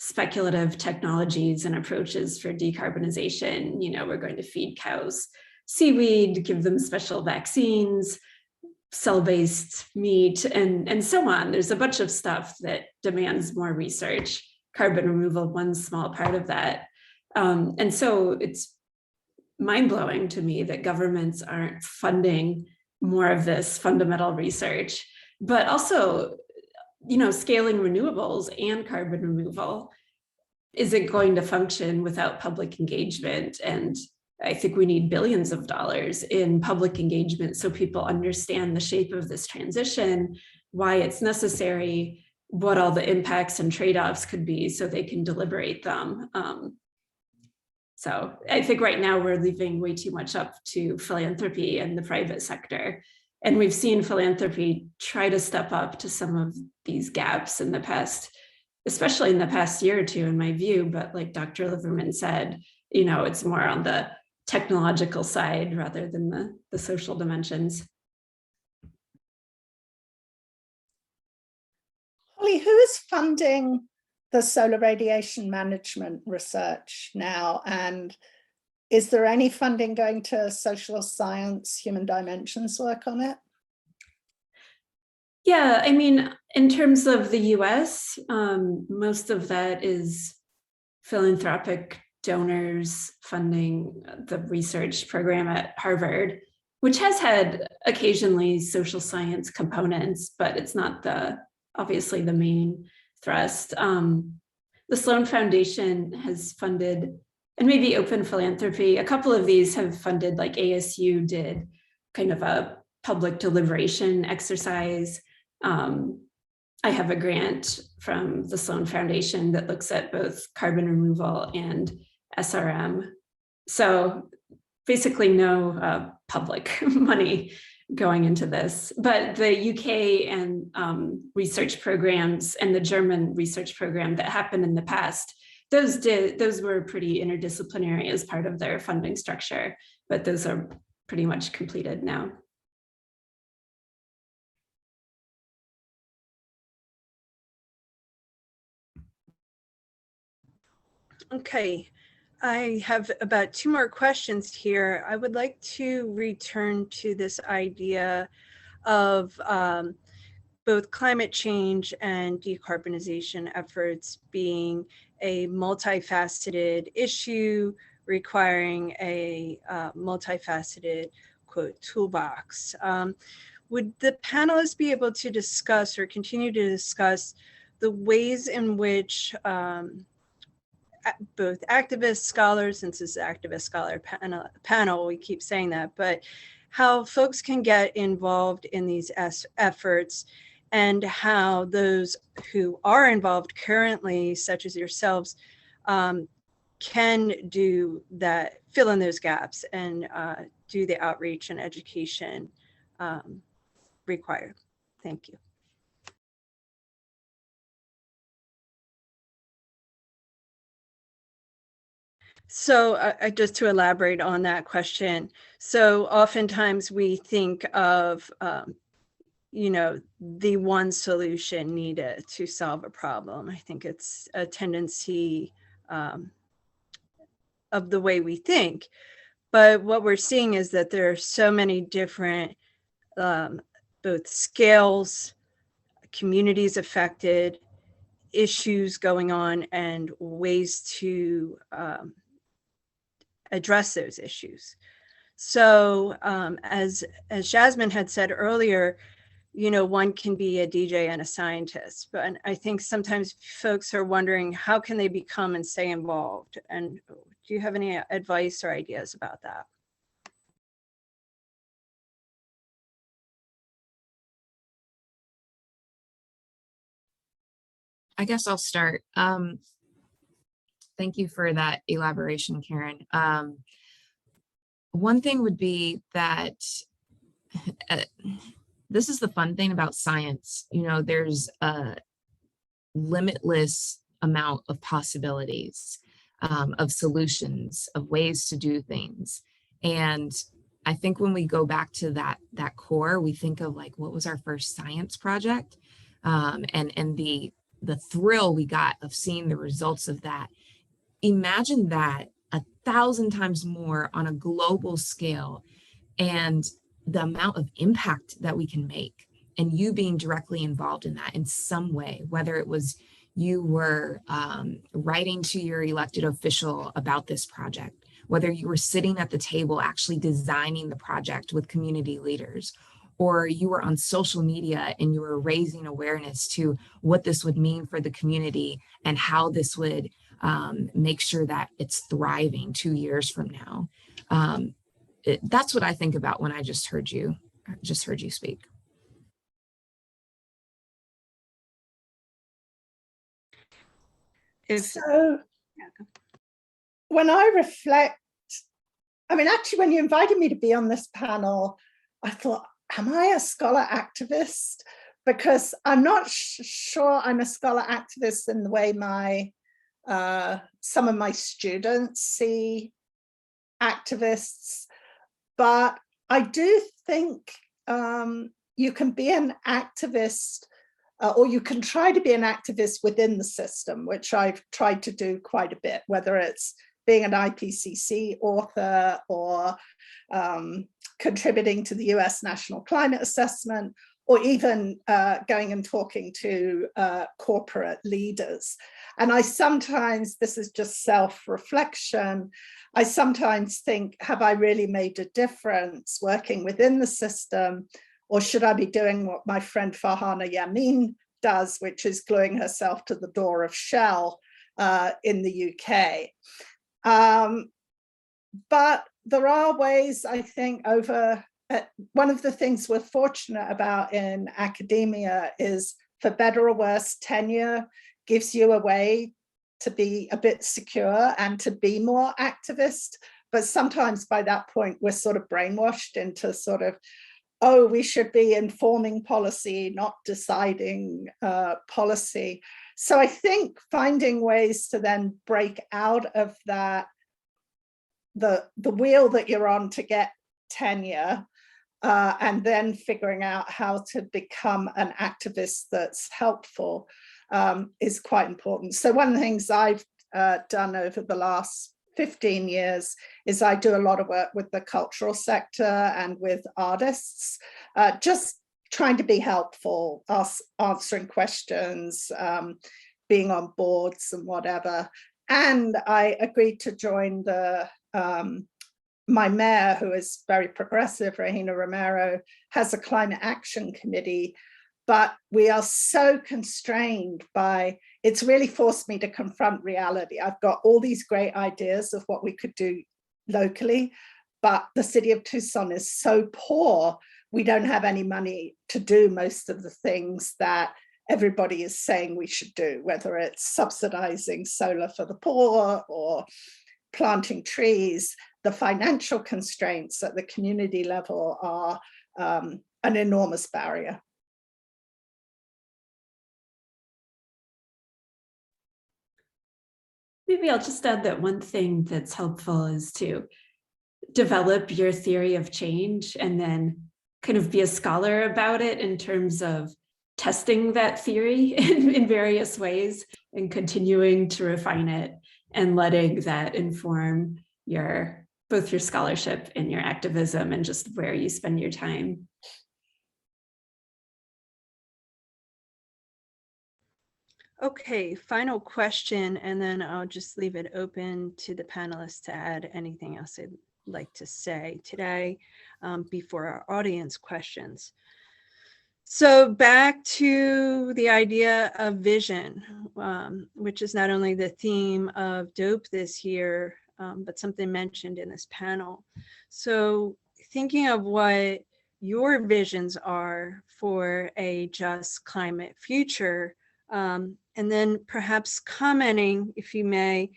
speculative technologies and approaches for decarbonization. You know, we're going to feed cows seaweed, give them special vaccines, cell-based meat, and so on. There's a bunch of stuff that demands more research. Carbon removal, one small part of that. And so it's mind-blowing to me that governments aren't funding more of this fundamental research, but also, you know, scaling renewables and carbon removal isn't going to function without public engagement. And I think we need billions of dollars in public engagement so people understand the shape of this transition, why it's necessary, what all the impacts and trade-offs could be so they can deliberate them. So I think right now we're leaving way too much up to philanthropy and the private sector. And we've seen philanthropy try to step up to some of these gaps in the past, especially in the past year or two, in my view. But like Dr. Liverman said, you know, it's more on the technological side rather than the social dimensions. Holly, who is funding the solar radiation management research now? And is there any funding going to social science, human dimensions work on it? Yeah, I mean, in terms of the US, most of that is philanthropic donors funding the research program at Harvard, which has had occasionally social science components, but it's not obviously the main thrust. The Sloan Foundation has funded, and maybe Open Philanthropy, a couple of these have funded, like ASU did kind of a public deliberation exercise. I have a grant from the Sloan Foundation that looks at both carbon removal and SRM. So basically no public money going into this, but the UK and research programs and the German research program that happened in the past, those were pretty interdisciplinary as part of their funding structure, but those are pretty much completed now. Okay, I have about 2 more questions here. I would like to return to this idea of both climate change and decarbonization efforts being a multifaceted issue requiring a multifaceted, quote, toolbox. Would the panelists be able to discuss or continue to discuss the ways in which both activists, scholars, since this is activist scholar panel, we keep saying that, but how folks can get involved in these efforts, and how those who are involved currently, such as yourselves, can do that, fill in those gaps, and do the outreach and education required. Thank you. So just to elaborate on that question, so oftentimes we think of, you know, the one solution needed to solve a problem. I think it's a tendency of the way we think. But what we're seeing is that there are so many different both scales, communities affected, issues going on, and ways to address those issues. So as Jasmine had said earlier, you know, one can be a DJ and a scientist, but I think sometimes folks are wondering, how can they become and stay involved? And do you have any advice or ideas about that? I guess I'll start. Thank you for that elaboration, Karen. One thing would be that this is the fun thing about science. You know, there's a limitless amount of possibilities, of solutions, of ways to do things. And I think when we go back to that core, we think of like, what was our first science project? And the thrill we got of seeing the results of that. Imagine that 1,000 times more on a global scale, and the amount of impact that we can make, and you being directly involved in that in some way, whether it was you were writing to your elected official about this project, whether you were sitting at the table actually designing the project with community leaders, or you were on social media and you were raising awareness to what this would mean for the community and how this would make sure that it's thriving 2 years from now. That's what I think about when I just heard you speak. So when I reflect, I mean, actually, when you invited me to be on this panel, I thought, am I a scholar activist? Because I'm not sure I'm a scholar activist in the way some of my students see activists, but I do think you can be an activist, or you can try to be an activist within the system, which I've tried to do quite a bit, whether it's being an IPCC author or contributing to the US National Climate Assessment, or even going and talking to corporate leaders. And I sometimes, this is just self-reflection, I sometimes think, have I really made a difference working within the system, or should I be doing what my friend Farhana Yamin does, which is gluing herself to the door of Shell in the UK? But there are ways, I think, one of the things we're fortunate about in academia is, for better or worse, tenure gives you a way to be a bit secure and to be more activist. But sometimes by that point, we're sort of brainwashed into sort of, oh, we should be informing policy, not deciding policy. So I think finding ways to then break out of that, the wheel that you're on to get tenure, and then figuring out how to become an activist that's helpful is quite important. So one of the things I've done over the last 15 years is I do a lot of work with the cultural sector and with artists, just trying to be helpful, answering questions, being on boards and whatever. And I agreed to join my mayor, who is very progressive, Regina Romero, has a climate action committee. but we are so constrained by, it's really forced me to confront reality. I've got all these great ideas of what we could do locally, but the city of Tucson is so poor, we don't have any money to do most of the things that everybody is saying we should do, whether it's subsidizing solar for the poor or planting trees. The financial constraints at the community level are an enormous barrier. Maybe I'll just add that one thing that's helpful is to develop your theory of change and then kind of be a scholar about it in terms of testing that theory in various ways and continuing to refine it and letting that inform both your scholarship and your activism and just where you spend your time. Okay, final question, and then I'll just leave it open to the panelists to add anything else they'd like to say today before our audience questions. So back to the idea of vision, which is not only the theme of DOPE this year, but something mentioned in this panel. So thinking of what your visions are for a just climate future, and then perhaps commenting, if you may,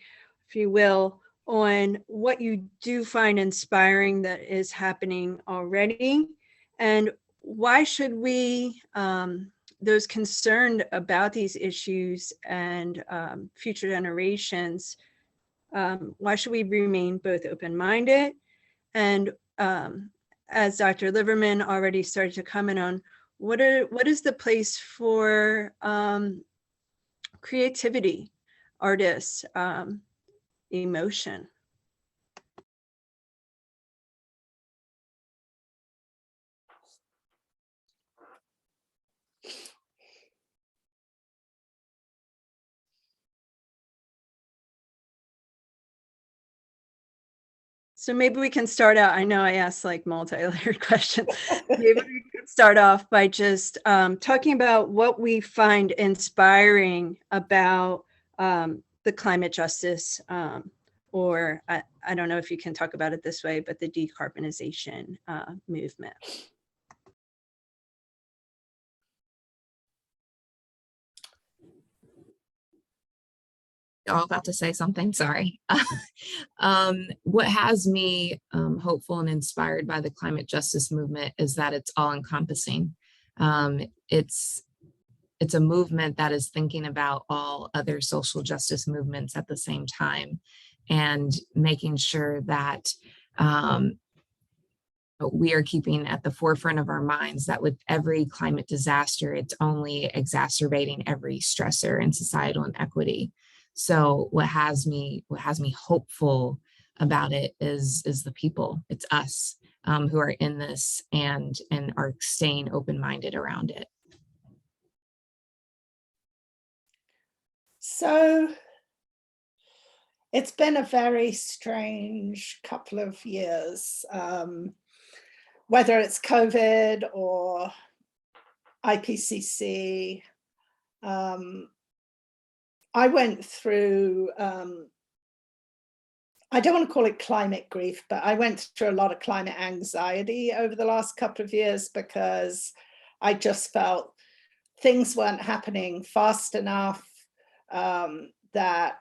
if you will, on what you do find inspiring that is happening already, and why should we, those concerned about these issues and future generations, why should we remain both open-minded and, as Dr. Liverman already started to comment on, what is the place for creativity, artists, emotion? So maybe we can start out, I know I asked like multi-layered questions. Maybe we could start off by just talking about what we find inspiring about the climate justice, or I don't know if you can talk about it this way, but the decarbonization movement. All about to say something, sorry. What has me hopeful and inspired by the climate justice movement is that it's all encompassing. It's a movement that is thinking about all other social justice movements at the same time and making sure that we are keeping at the forefront of our minds that with every climate disaster, it's only exacerbating every stressor in societal inequity. So what has me hopeful about it is the people. It's us who are in this and are staying open-minded around it. So it's been a very strange couple of years, whether it's COVID or IPCC. I went through, I don't want to call it climate grief, but I went through a lot of climate anxiety over the last couple of years because I just felt things weren't happening fast enough, that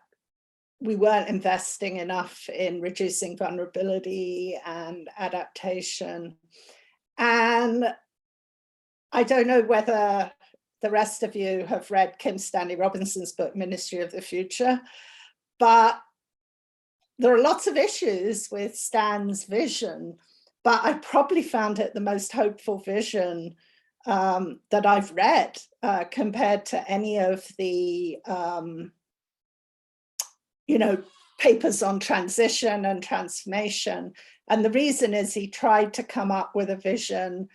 we weren't investing enough in reducing vulnerability and adaptation. And I don't know whether the rest of you have read Kim Stanley Robinson's book, Ministry of the Future, but there are lots of issues with Stan's vision, but I probably found it the most hopeful vision that I've read compared to any of the papers on transition and transformation. And the reason is he tried to come up with a vision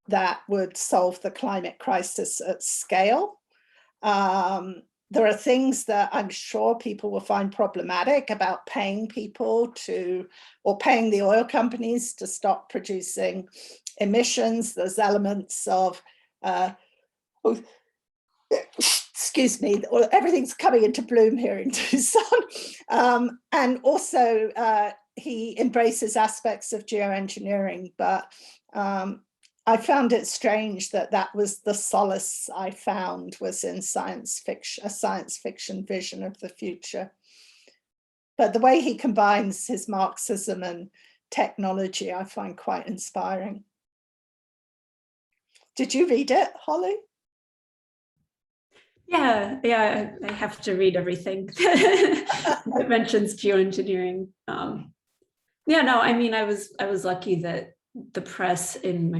that would solve the climate crisis at scale. There are things that I'm sure people will find problematic about paying people or paying the oil companies to stop producing emissions. There's elements of oh, excuse me, everything's coming into bloom here in Tucson. And also he embraces aspects of geoengineering, but I found it strange that that was the solace I found was in science fiction, a science fiction vision of the future. But the way he combines his Marxism and technology, I find quite inspiring. Did you read it, Holly? Yeah, I have to read everything that mentions geoengineering. Yeah, no, I mean, I was lucky that the press in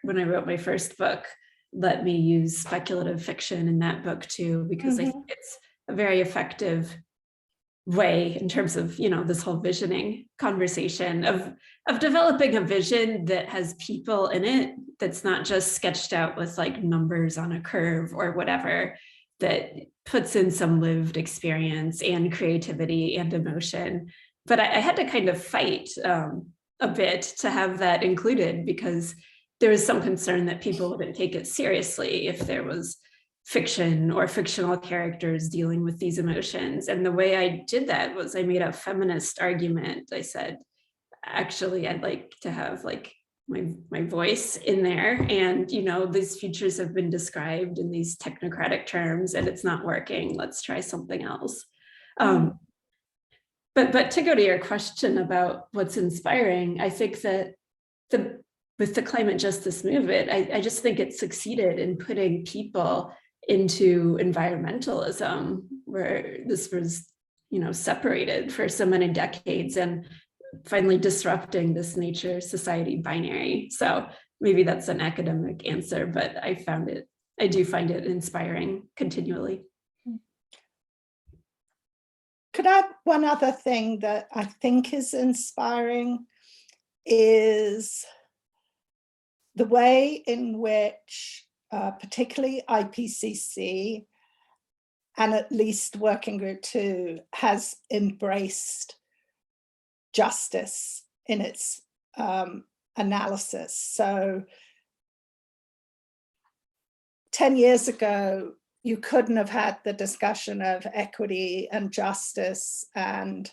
when I wrote my first book let me use speculative fiction in that book too, because I think it's a very effective way in terms of, you know, this whole visioning conversation of developing a vision that has people in it, that's not just sketched out with like numbers on a curve or whatever, that puts in some lived experience and creativity and emotion. But I had to kind of fight a bit to have that included, because there was some concern that people wouldn't take it seriously if there was fiction or fictional characters dealing with these emotions. And the way I did that was I made a feminist argument. I said, actually, I'd like to have like my voice in there. And, you know, these futures have been described in these technocratic terms and it's not working. Let's try something else. But to go to your question about what's inspiring, I think that with the climate justice movement, I just think it succeeded in putting people into environmentalism, where this was, you know, separated for so many decades, and finally disrupting this nature society binary. So maybe that's an academic answer, but I do find it inspiring continually. Could I add one other thing that I think is inspiring is the way in which particularly IPCC and at least Working Group 2 has embraced justice in its analysis. So 10 years ago, you couldn't have had the discussion of equity and justice and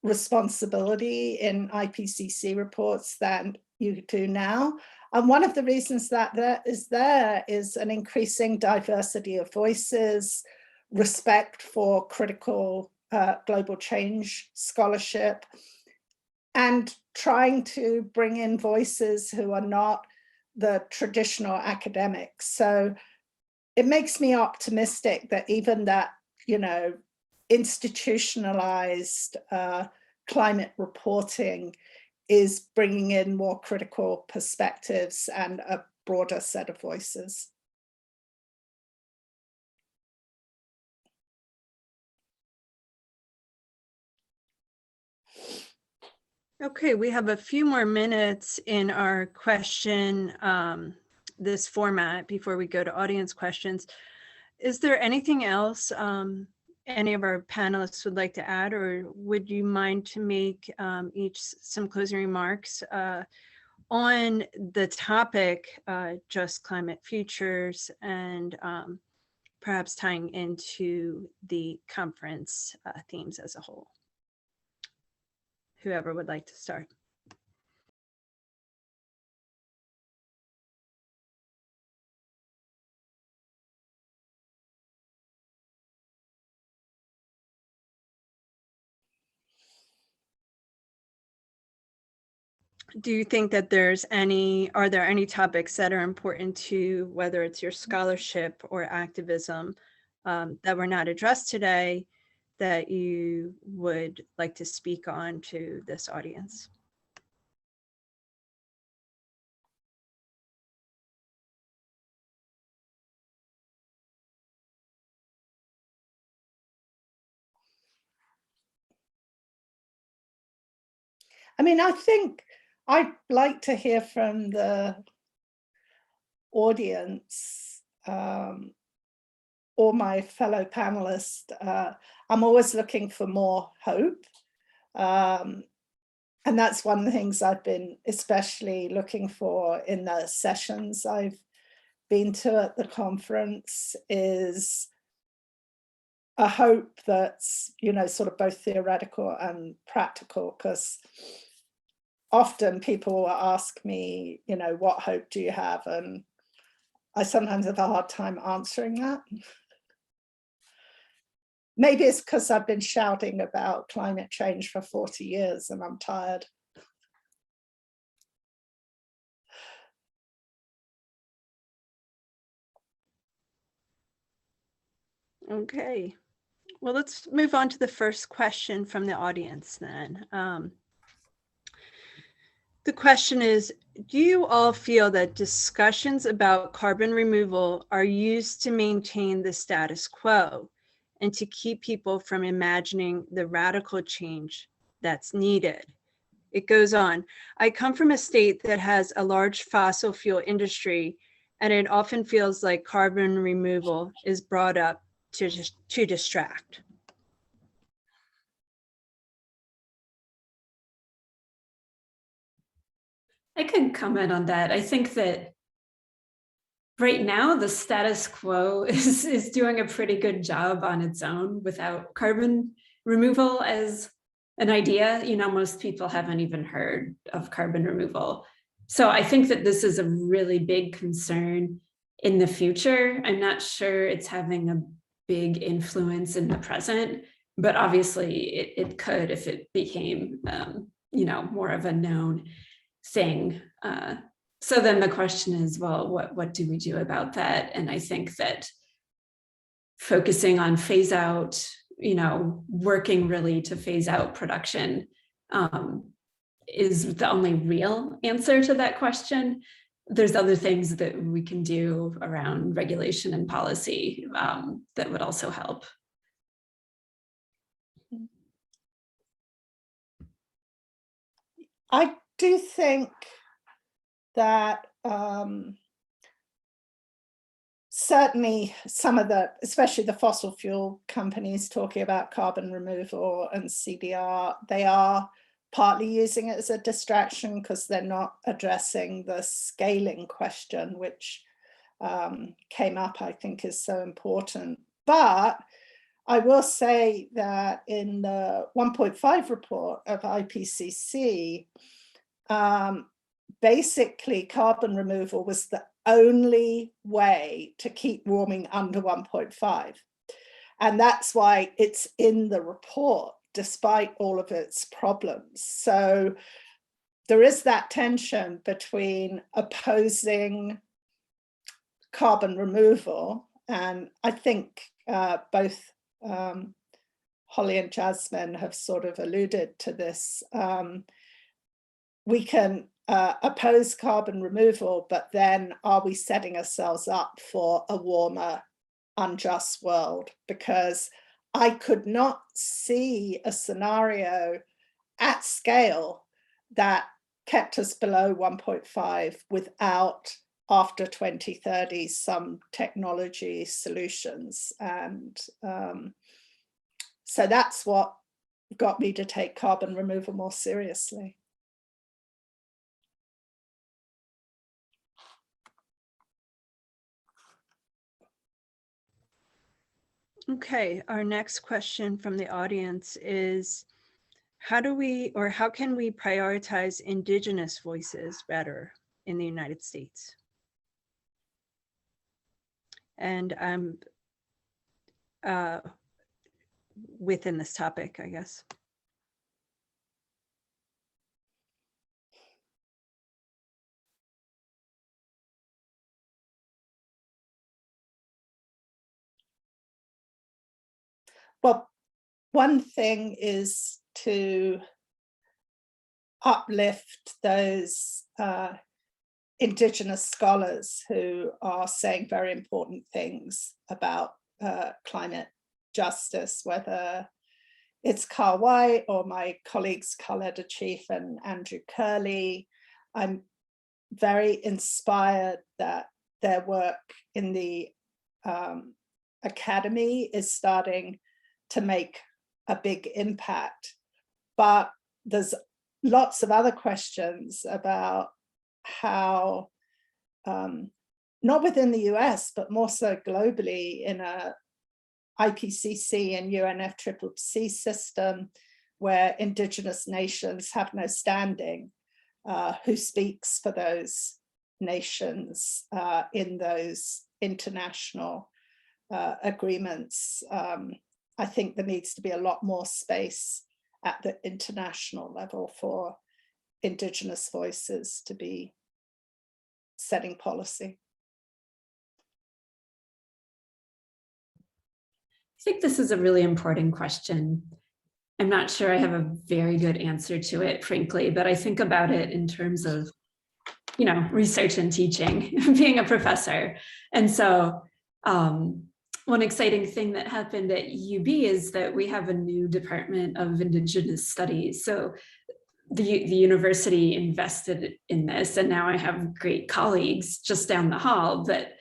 responsibility in IPCC reports that you do now. And one of the reasons that there is an increasing diversity of voices, respect for critical global change scholarship, and trying to bring in voices who are not the traditional academics. So it makes me optimistic that even that, you know, institutionalized climate reporting is bringing in more critical perspectives and a broader set of voices. Okay, we have a few more minutes in our question, this format, before we go to audience questions. Is there anything else any of our panelists would like to add, or would you mind to make each some closing remarks on the topic, just climate futures, and perhaps tying into the conference themes as a whole? Whoever would like to start. Do you think that are there any topics that are important to, whether it's your scholarship or activism, that were not addressed today, that you would like to speak on to this audience? I mean, I think I'd like to hear from the audience or my fellow panelists. I'm always looking for more hope. And that's one of the things I've been especially looking for in the sessions I've been to at the conference is a hope that's, you know, sort of both theoretical and practical, because often people will ask me, you know, what hope do you have? And I sometimes have a hard time answering that. Maybe it's because I've been shouting about climate change for 40 years and I'm tired. Okay, well, let's move on to the first question from the audience then. The question is, do you all feel that discussions about carbon removal are used to maintain the status quo and to keep people from imagining the radical change that's needed? It goes on, I come from a state that has a large fossil fuel industry, and it often feels like carbon removal is brought up to distract. I could comment on that. I think that right now the status quo is doing a pretty good job on its own without carbon removal as an idea. You know, most people haven't even heard of carbon removal. So I think that this is a really big concern in the future. I'm not sure it's having a big influence in the present, but obviously it could if it became, you know, more of a known thing. So then the question is, well, what do we do about that? And I think that focusing on phase out, you know, working really to phase out production is the only real answer to that question. There's other things that we can do around regulation and policy that would also help. I do think that certainly some of the, especially the fossil fuel companies talking about carbon removal and CBR, they are partly using it as a distraction because they're not addressing the scaling question, which came up, I think is so important. But I will say that in the 1.5 report of IPCC, basically carbon removal was the only way to keep warming under 1.5. And that's why it's in the report, despite all of its problems. So there is that tension between opposing carbon removal, and I think both Holly and Jasmine have sort of alluded to this. We can oppose carbon removal, but then are we setting ourselves up for a warmer, unjust world? Because I could not see a scenario at scale that kept us below 1.5 without, after 2030, some technology solutions. And so that's what got me to take carbon removal more seriously. Okay, our next question from the audience is, how can we prioritize Indigenous voices better in the United States? And within this topic, I guess. Well, one thing is to uplift those Indigenous scholars who are saying very important things about climate justice, whether it's Carl White or my colleagues Carletta Chief and Andrew Curley. I'm very inspired that their work in the academy is starting to make a big impact. But there's lots of other questions about how not within the US, but more so globally in a IPCC and UNFCCC system where Indigenous nations have no standing, who speaks for those nations in those international agreements. I think there needs to be a lot more space at the international level for Indigenous voices to be setting policy. I think this is a really important question. I'm not sure I have a very good answer to it, frankly, but I think about it in terms of, you know, research and teaching, being a professor. And so one exciting thing that happened at UB is that we have a new Department of Indigenous Studies. So the university invested in this, and now I have great colleagues just down the hall that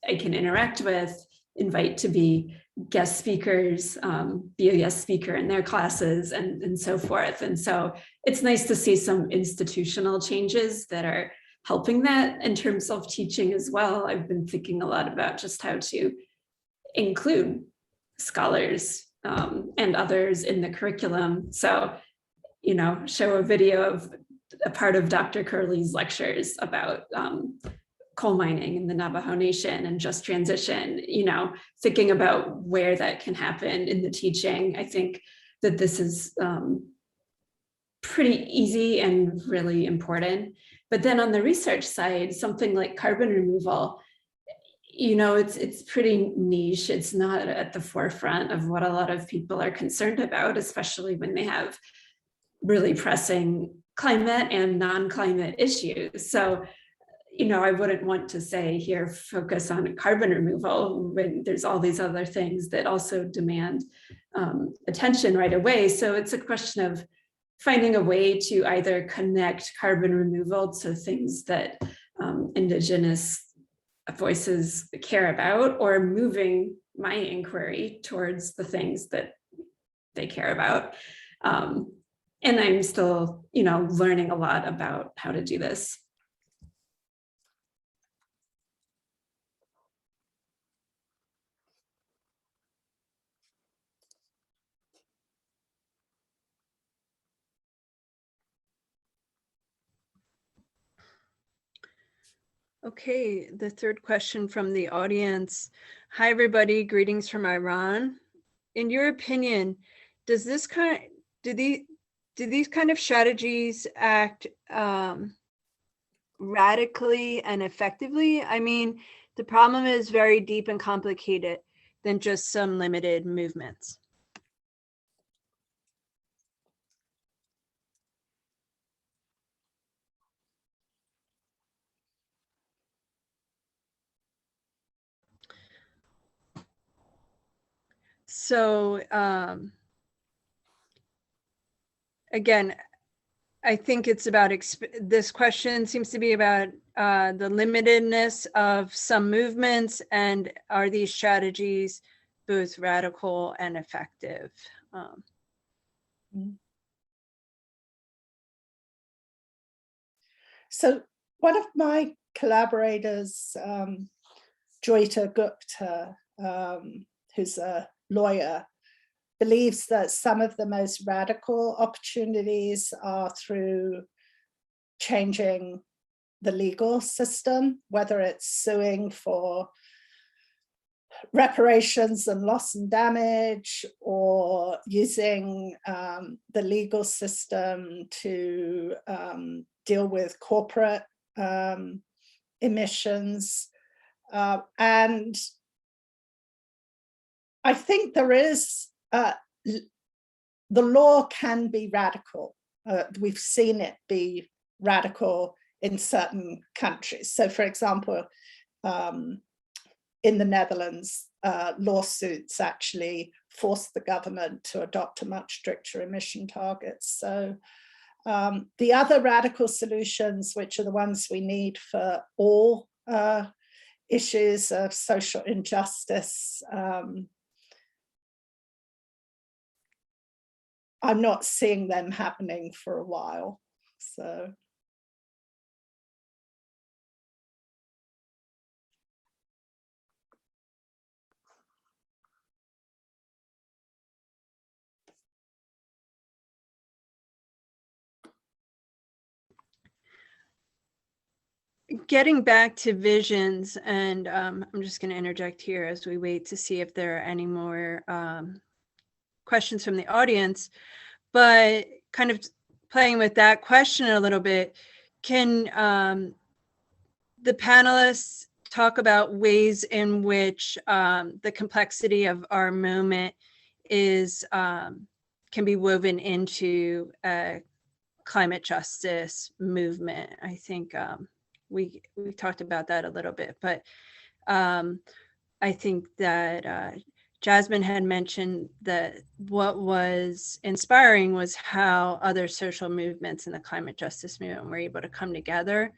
I can interact with, invite to be guest speakers, be a guest speaker in their classes, and so forth. And so it's nice to see some institutional changes that are helping that in terms of teaching as well. I've been thinking a lot about just how to include scholars and others in the curriculum. So, you know, show a video of a part of Dr. Curley's lectures about coal mining in the Navajo Nation and just transition, you know, thinking about where that can happen in the teaching. I think that this is pretty easy and really important. But then on the research side, something like carbon removal, you know, it's pretty niche. It's not at the forefront of what a lot of people are concerned about, especially when they have really pressing climate and non-climate issues. So, you know, I wouldn't want to say here, focus on carbon removal when there's all these other things that also demand attention right away. So it's a question of finding a way to either connect carbon removal to things that Indigenous voices care about, or moving my inquiry towards the things that they care about. And I'm still, you know, learning a lot about how to do this. Okay, the third question from the audience. Hi, everybody. Greetings from Iran. In your opinion, do these kind of strategies act radically and effectively? I mean, the problem is very deep and complicated than just some limited movements. So again, I think it's about, this question seems to be about the limitedness of some movements, and are these strategies both radical and effective? So one of my collaborators, Joyita Gupta, who's a lawyer, believes that some of the most radical opportunities are through changing the legal system, whether it's suing for reparations and loss and damage, or using the legal system to deal with corporate emissions. And I think there is, the law can be radical. We've seen it be radical in certain countries. So for example, in the Netherlands, lawsuits actually forced the government to adopt a much stricter emission targets. So the other radical solutions, which are the ones we need for all issues of social injustice, I'm not seeing them happening for a while. So getting back to visions, and I'm just going to interject here as we wait to see if there are any more questions from the audience, but kind of playing with that question a little bit, can the panelists talk about ways in which the complexity of our moment is can be woven into a climate justice movement? I think we talked about that a little bit, but I think that Jasmine had mentioned that what was inspiring was how other social movements in the climate justice movement were able to come together.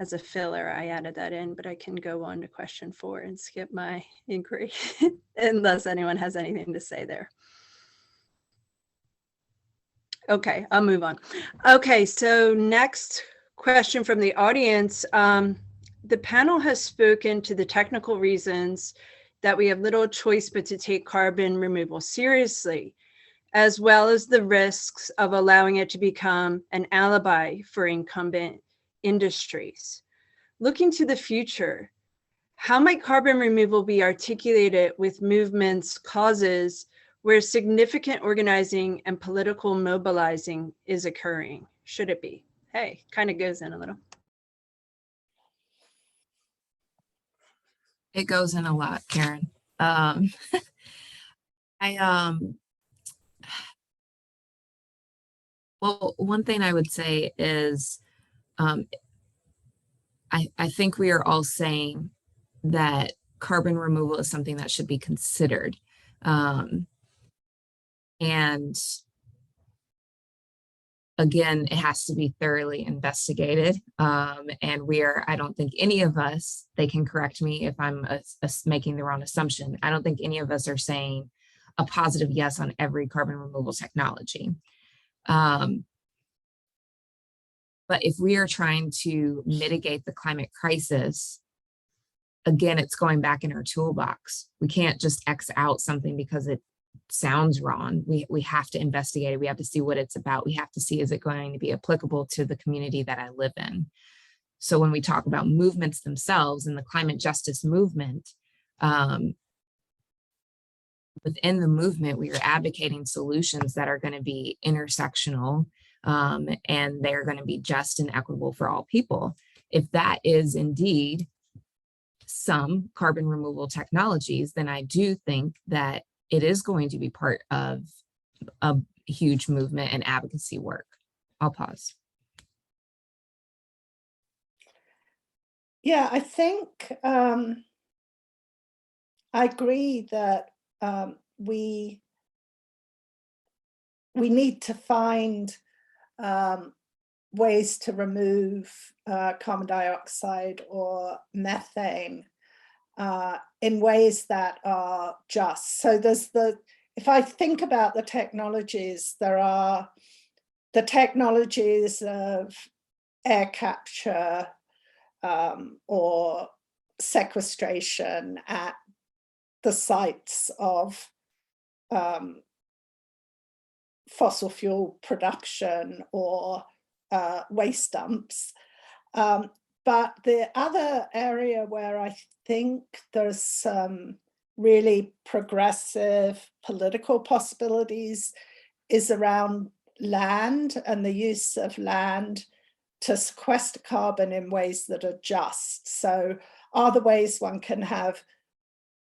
As a filler, I added that in, but I can go on to question 4 and skip my inquiry unless anyone has anything to say there. Okay, I'll move on. Okay, so next question from the audience. The panel has spoken to the technical reasons that we have little choice but to take carbon removal seriously, as well as the risks of allowing it to become an alibi for incumbent industries. Looking to the future, how might carbon removal be articulated with movements, causes where significant organizing and political mobilizing is occurring? Should it be? Hey, kind of goes in a little. It goes in a lot, Karen. Well, one thing I would say is, I think we are all saying that carbon removal is something that should be considered. And again, it has to be thoroughly investigated. And I don't think any of us, they can correct me if I'm making the wrong assumption. I don't think any of us are saying a positive yes on every carbon removal technology. But if we are trying to mitigate the climate crisis, again, it's going back in our toolbox. We can't just X out something because it sounds wrong. We have to investigate it. We have to see what it's about. We have to see, is it going to be applicable to the community that I live in? So when we talk about movements themselves and the climate justice movement, within the movement, we are advocating solutions that are going to be intersectional, and they're going to be just and equitable for all people. If that is indeed some carbon removal technologies, then I do think that it is going to be part of a huge movement and advocacy work. I'll pause. Yeah, I think I agree that we need to find ways to remove carbon dioxide or methane in ways that are just. So if I think about the technologies, there are the technologies of air capture or sequestration at the sites of fossil fuel production or waste dumps. But the other area where I think there's some really progressive political possibilities is around land and the use of land to sequester carbon in ways that are just. So are the ways one can have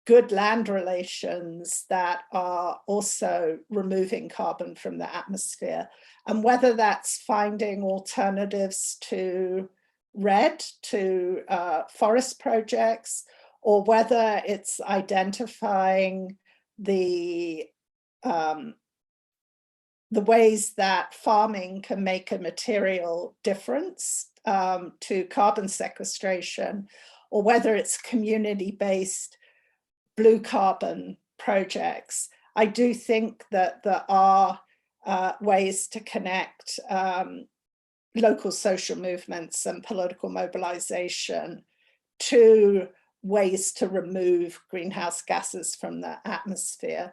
good land relations that are also removing carbon from the atmosphere, and whether that's finding alternatives to RED, to forest projects, or whether it's identifying the ways that farming can make a material difference to carbon sequestration, or whether it's community-based blue carbon projects. I do think that there are ways to connect local social movements and political mobilization to ways to remove greenhouse gases from the atmosphere.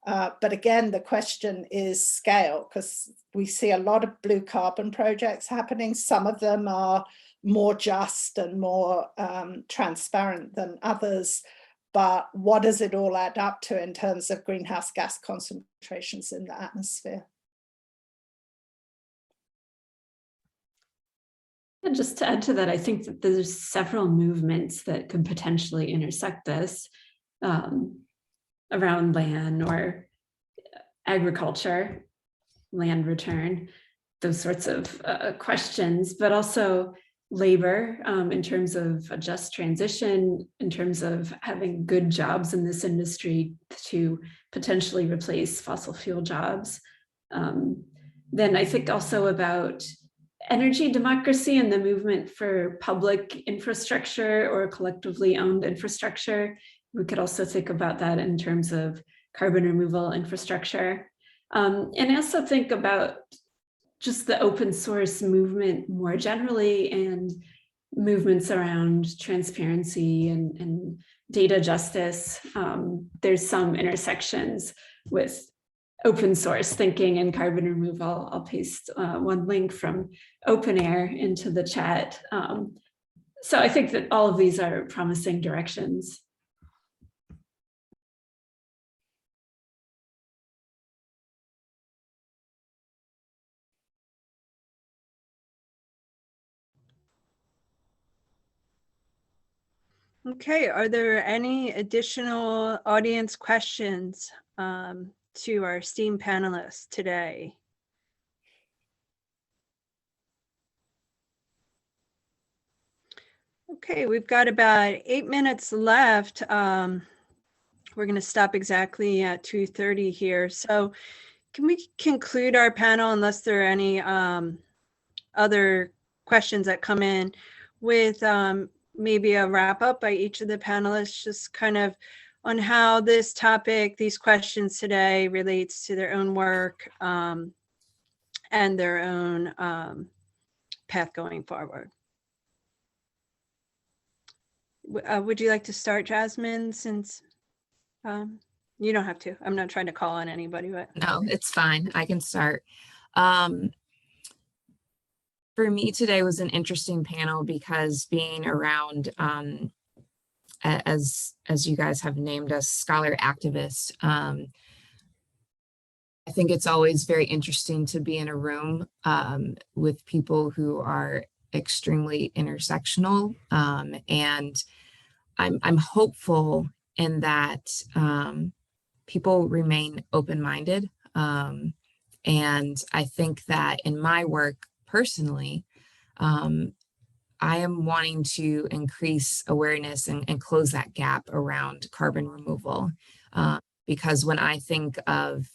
But again, the question is scale, because we see a lot of blue carbon projects happening. Some of them are more just and more transparent than others. But what does it all add up to in terms of greenhouse gas concentrations in the atmosphere? And just to add to that, I think that there's several movements that could potentially intersect this around land or agriculture, land return, those sorts of questions, but also labor in terms of a just transition, in terms of having good jobs in this industry to potentially replace fossil fuel jobs. Then I think also about energy democracy and the movement for public infrastructure or collectively owned infrastructure. We could also think about that in terms of carbon removal infrastructure. And also think about just the open source movement more generally, and movements around transparency and data justice. There's some intersections with open source thinking and carbon removal. I'll paste one link from OpenAir into the chat. So I think that all of these are promising directions. Okay, are there any additional audience questions to our esteemed panelists today? Okay, we've got about 8 minutes left. We're going to stop exactly at 2:30 here. So can we conclude our panel, unless there are any other questions that come in, with maybe a wrap up by each of the panelists, just kind of on how this topic, these questions today relates to their own work and their own path going forward. Would you like to start, Jasmine, since you don't have to? I'm not trying to call on anybody, but. No, it's fine. I can start. For me, today was an interesting panel because being around, as you guys have named us, scholar activists, I think it's always very interesting to be in a room with people who are extremely intersectional, and I'm hopeful in that people remain open-minded, and I think that in my work personally, I am wanting to increase awareness and close that gap around carbon removal, because when I think of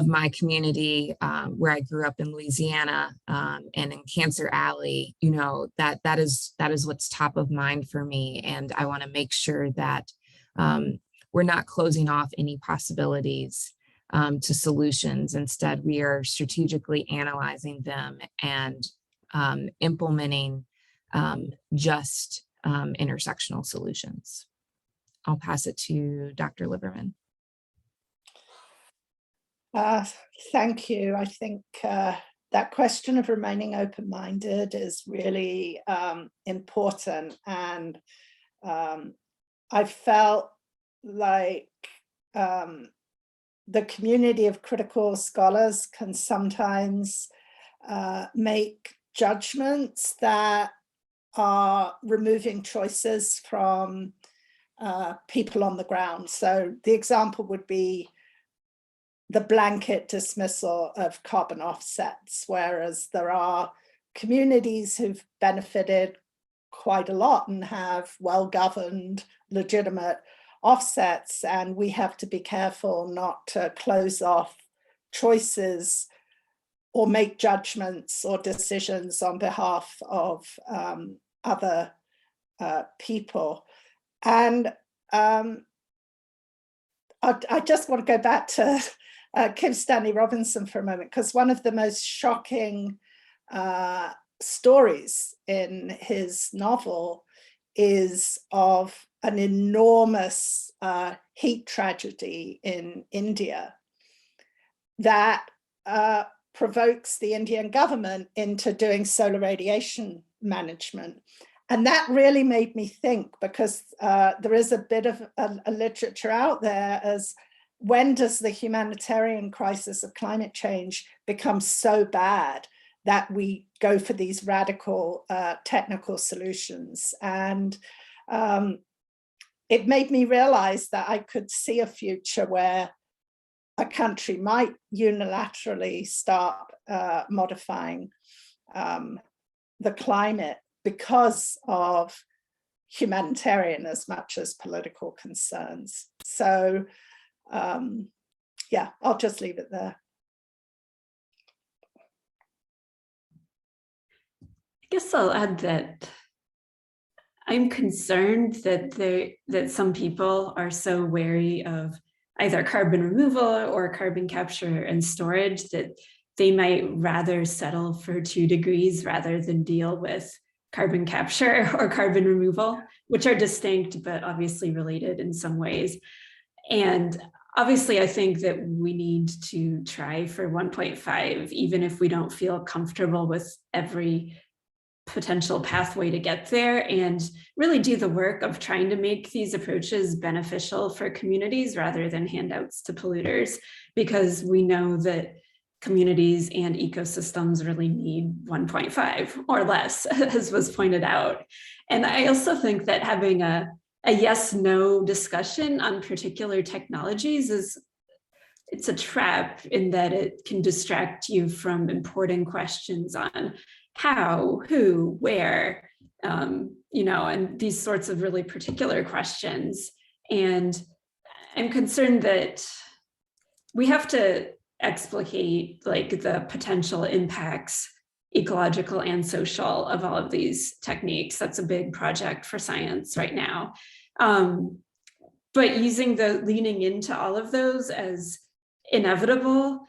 my community, where I grew up in Louisiana, and in Cancer Alley, you know, that is what's top of mind for me. And I want to make sure that we're not closing off any possibilities to solutions. Instead, we are strategically analyzing them and implementing just intersectional solutions. I'll pass it to Dr. Liverman. Thank you. I think that question of remaining open-minded is really important. And I felt like the community of critical scholars can sometimes make judgments that are removing choices from people on the ground. So the example would be the blanket dismissal of carbon offsets, whereas there are communities who've benefited quite a lot and have well-governed, legitimate offsets, and we have to be careful not to close off choices or make judgments or decisions on behalf of other people. And I just want to go back to Kim Stanley Robinson for a moment, because one of the most shocking stories in his novel is of an enormous heat tragedy in India that provokes the Indian government into doing solar radiation management. And that really made me think, because there is a bit of a literature out there as when does the humanitarian crisis of climate change become so bad that we go for these radical technical solutions? And it made me realize that I could see a future where a country might unilaterally start modifying the climate because of humanitarian as much as political concerns. So yeah, I'll just leave it there. I guess I'll add that I'm concerned that some people are so wary of either carbon removal or carbon capture and storage that they might rather settle for 2 degrees rather than deal with carbon capture or carbon removal, which are distinct but obviously related in some ways. And obviously, I think that we need to try for 1.5, even if we don't feel comfortable with every potential pathway to get there, and really do the work of trying to make these approaches beneficial for communities rather than handouts to polluters, because we know that communities and ecosystems really need 1.5 or less, as was pointed out. And I also think that having a yes-no discussion on particular technologies it's a trap in that it can distract you from important questions on how, who, where, you know, and these sorts of really particular questions. And I'm concerned that we have to explicate like the potential impacts, ecological and social, of all of these techniques. That's a big project for science right now. But using the leaning into all of those as inevitable,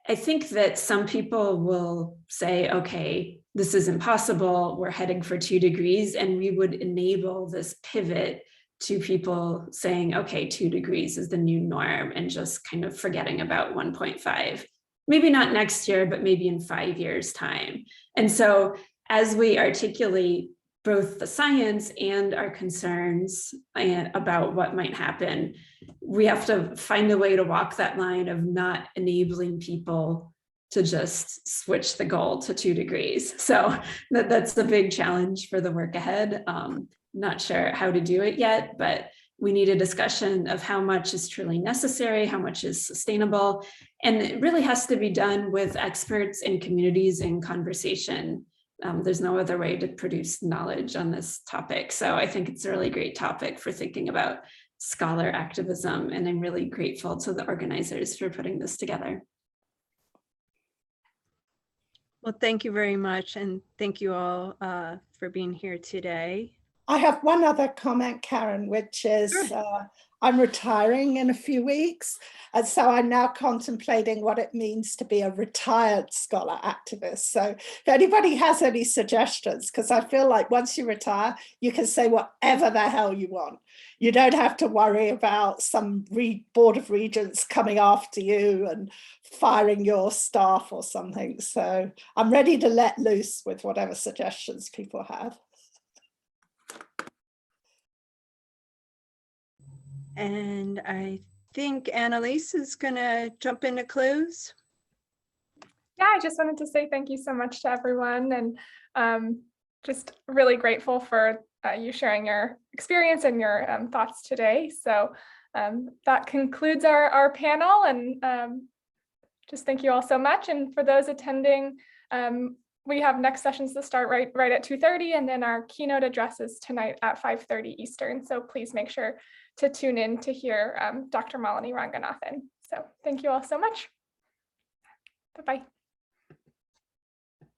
I think that some people will say, okay, this is impossible, we're heading for 2 degrees, and we would enable this pivot to people saying, okay, 2 degrees is the new norm, and just kind of forgetting about 1.5. Maybe not next year, but maybe in 5 years' time. And so as we articulate both the science and our concerns about what might happen, we have to find a way to walk that line of not enabling people to just switch the goal to 2 degrees. So that's a big challenge for the work ahead. Not sure how to do it yet, but we need a discussion of how much is truly necessary, how much is sustainable, and it really has to be done with experts and communities in conversation. There's no other way to produce knowledge on this topic. So I think it's a really great topic for thinking about scholar activism, and I'm really grateful to the organizers for putting this together. Well, thank you very much, and thank you all for being here today. I have one other comment, Karen, which is I'm retiring in a few weeks. And so I'm now contemplating what it means to be a retired scholar activist. So if anybody has any suggestions, because I feel like once you retire, you can say whatever the hell you want. You don't have to worry about some board of regents coming after you and firing your staff or something. So I'm ready to let loose with whatever suggestions people have. And I think Annalise is going to jump in to close. Yeah, I just wanted to say thank you so much to everyone, and just really grateful for you sharing your experience and your thoughts today. So that concludes our panel, and just thank you all so much. And for those attending, we have next sessions to start right at 2:30, and then our keynote addresses tonight at 5:30 Eastern. So please make sure to tune in to hear Dr. Malini Ranganathan. So thank you all so much. Bye-bye.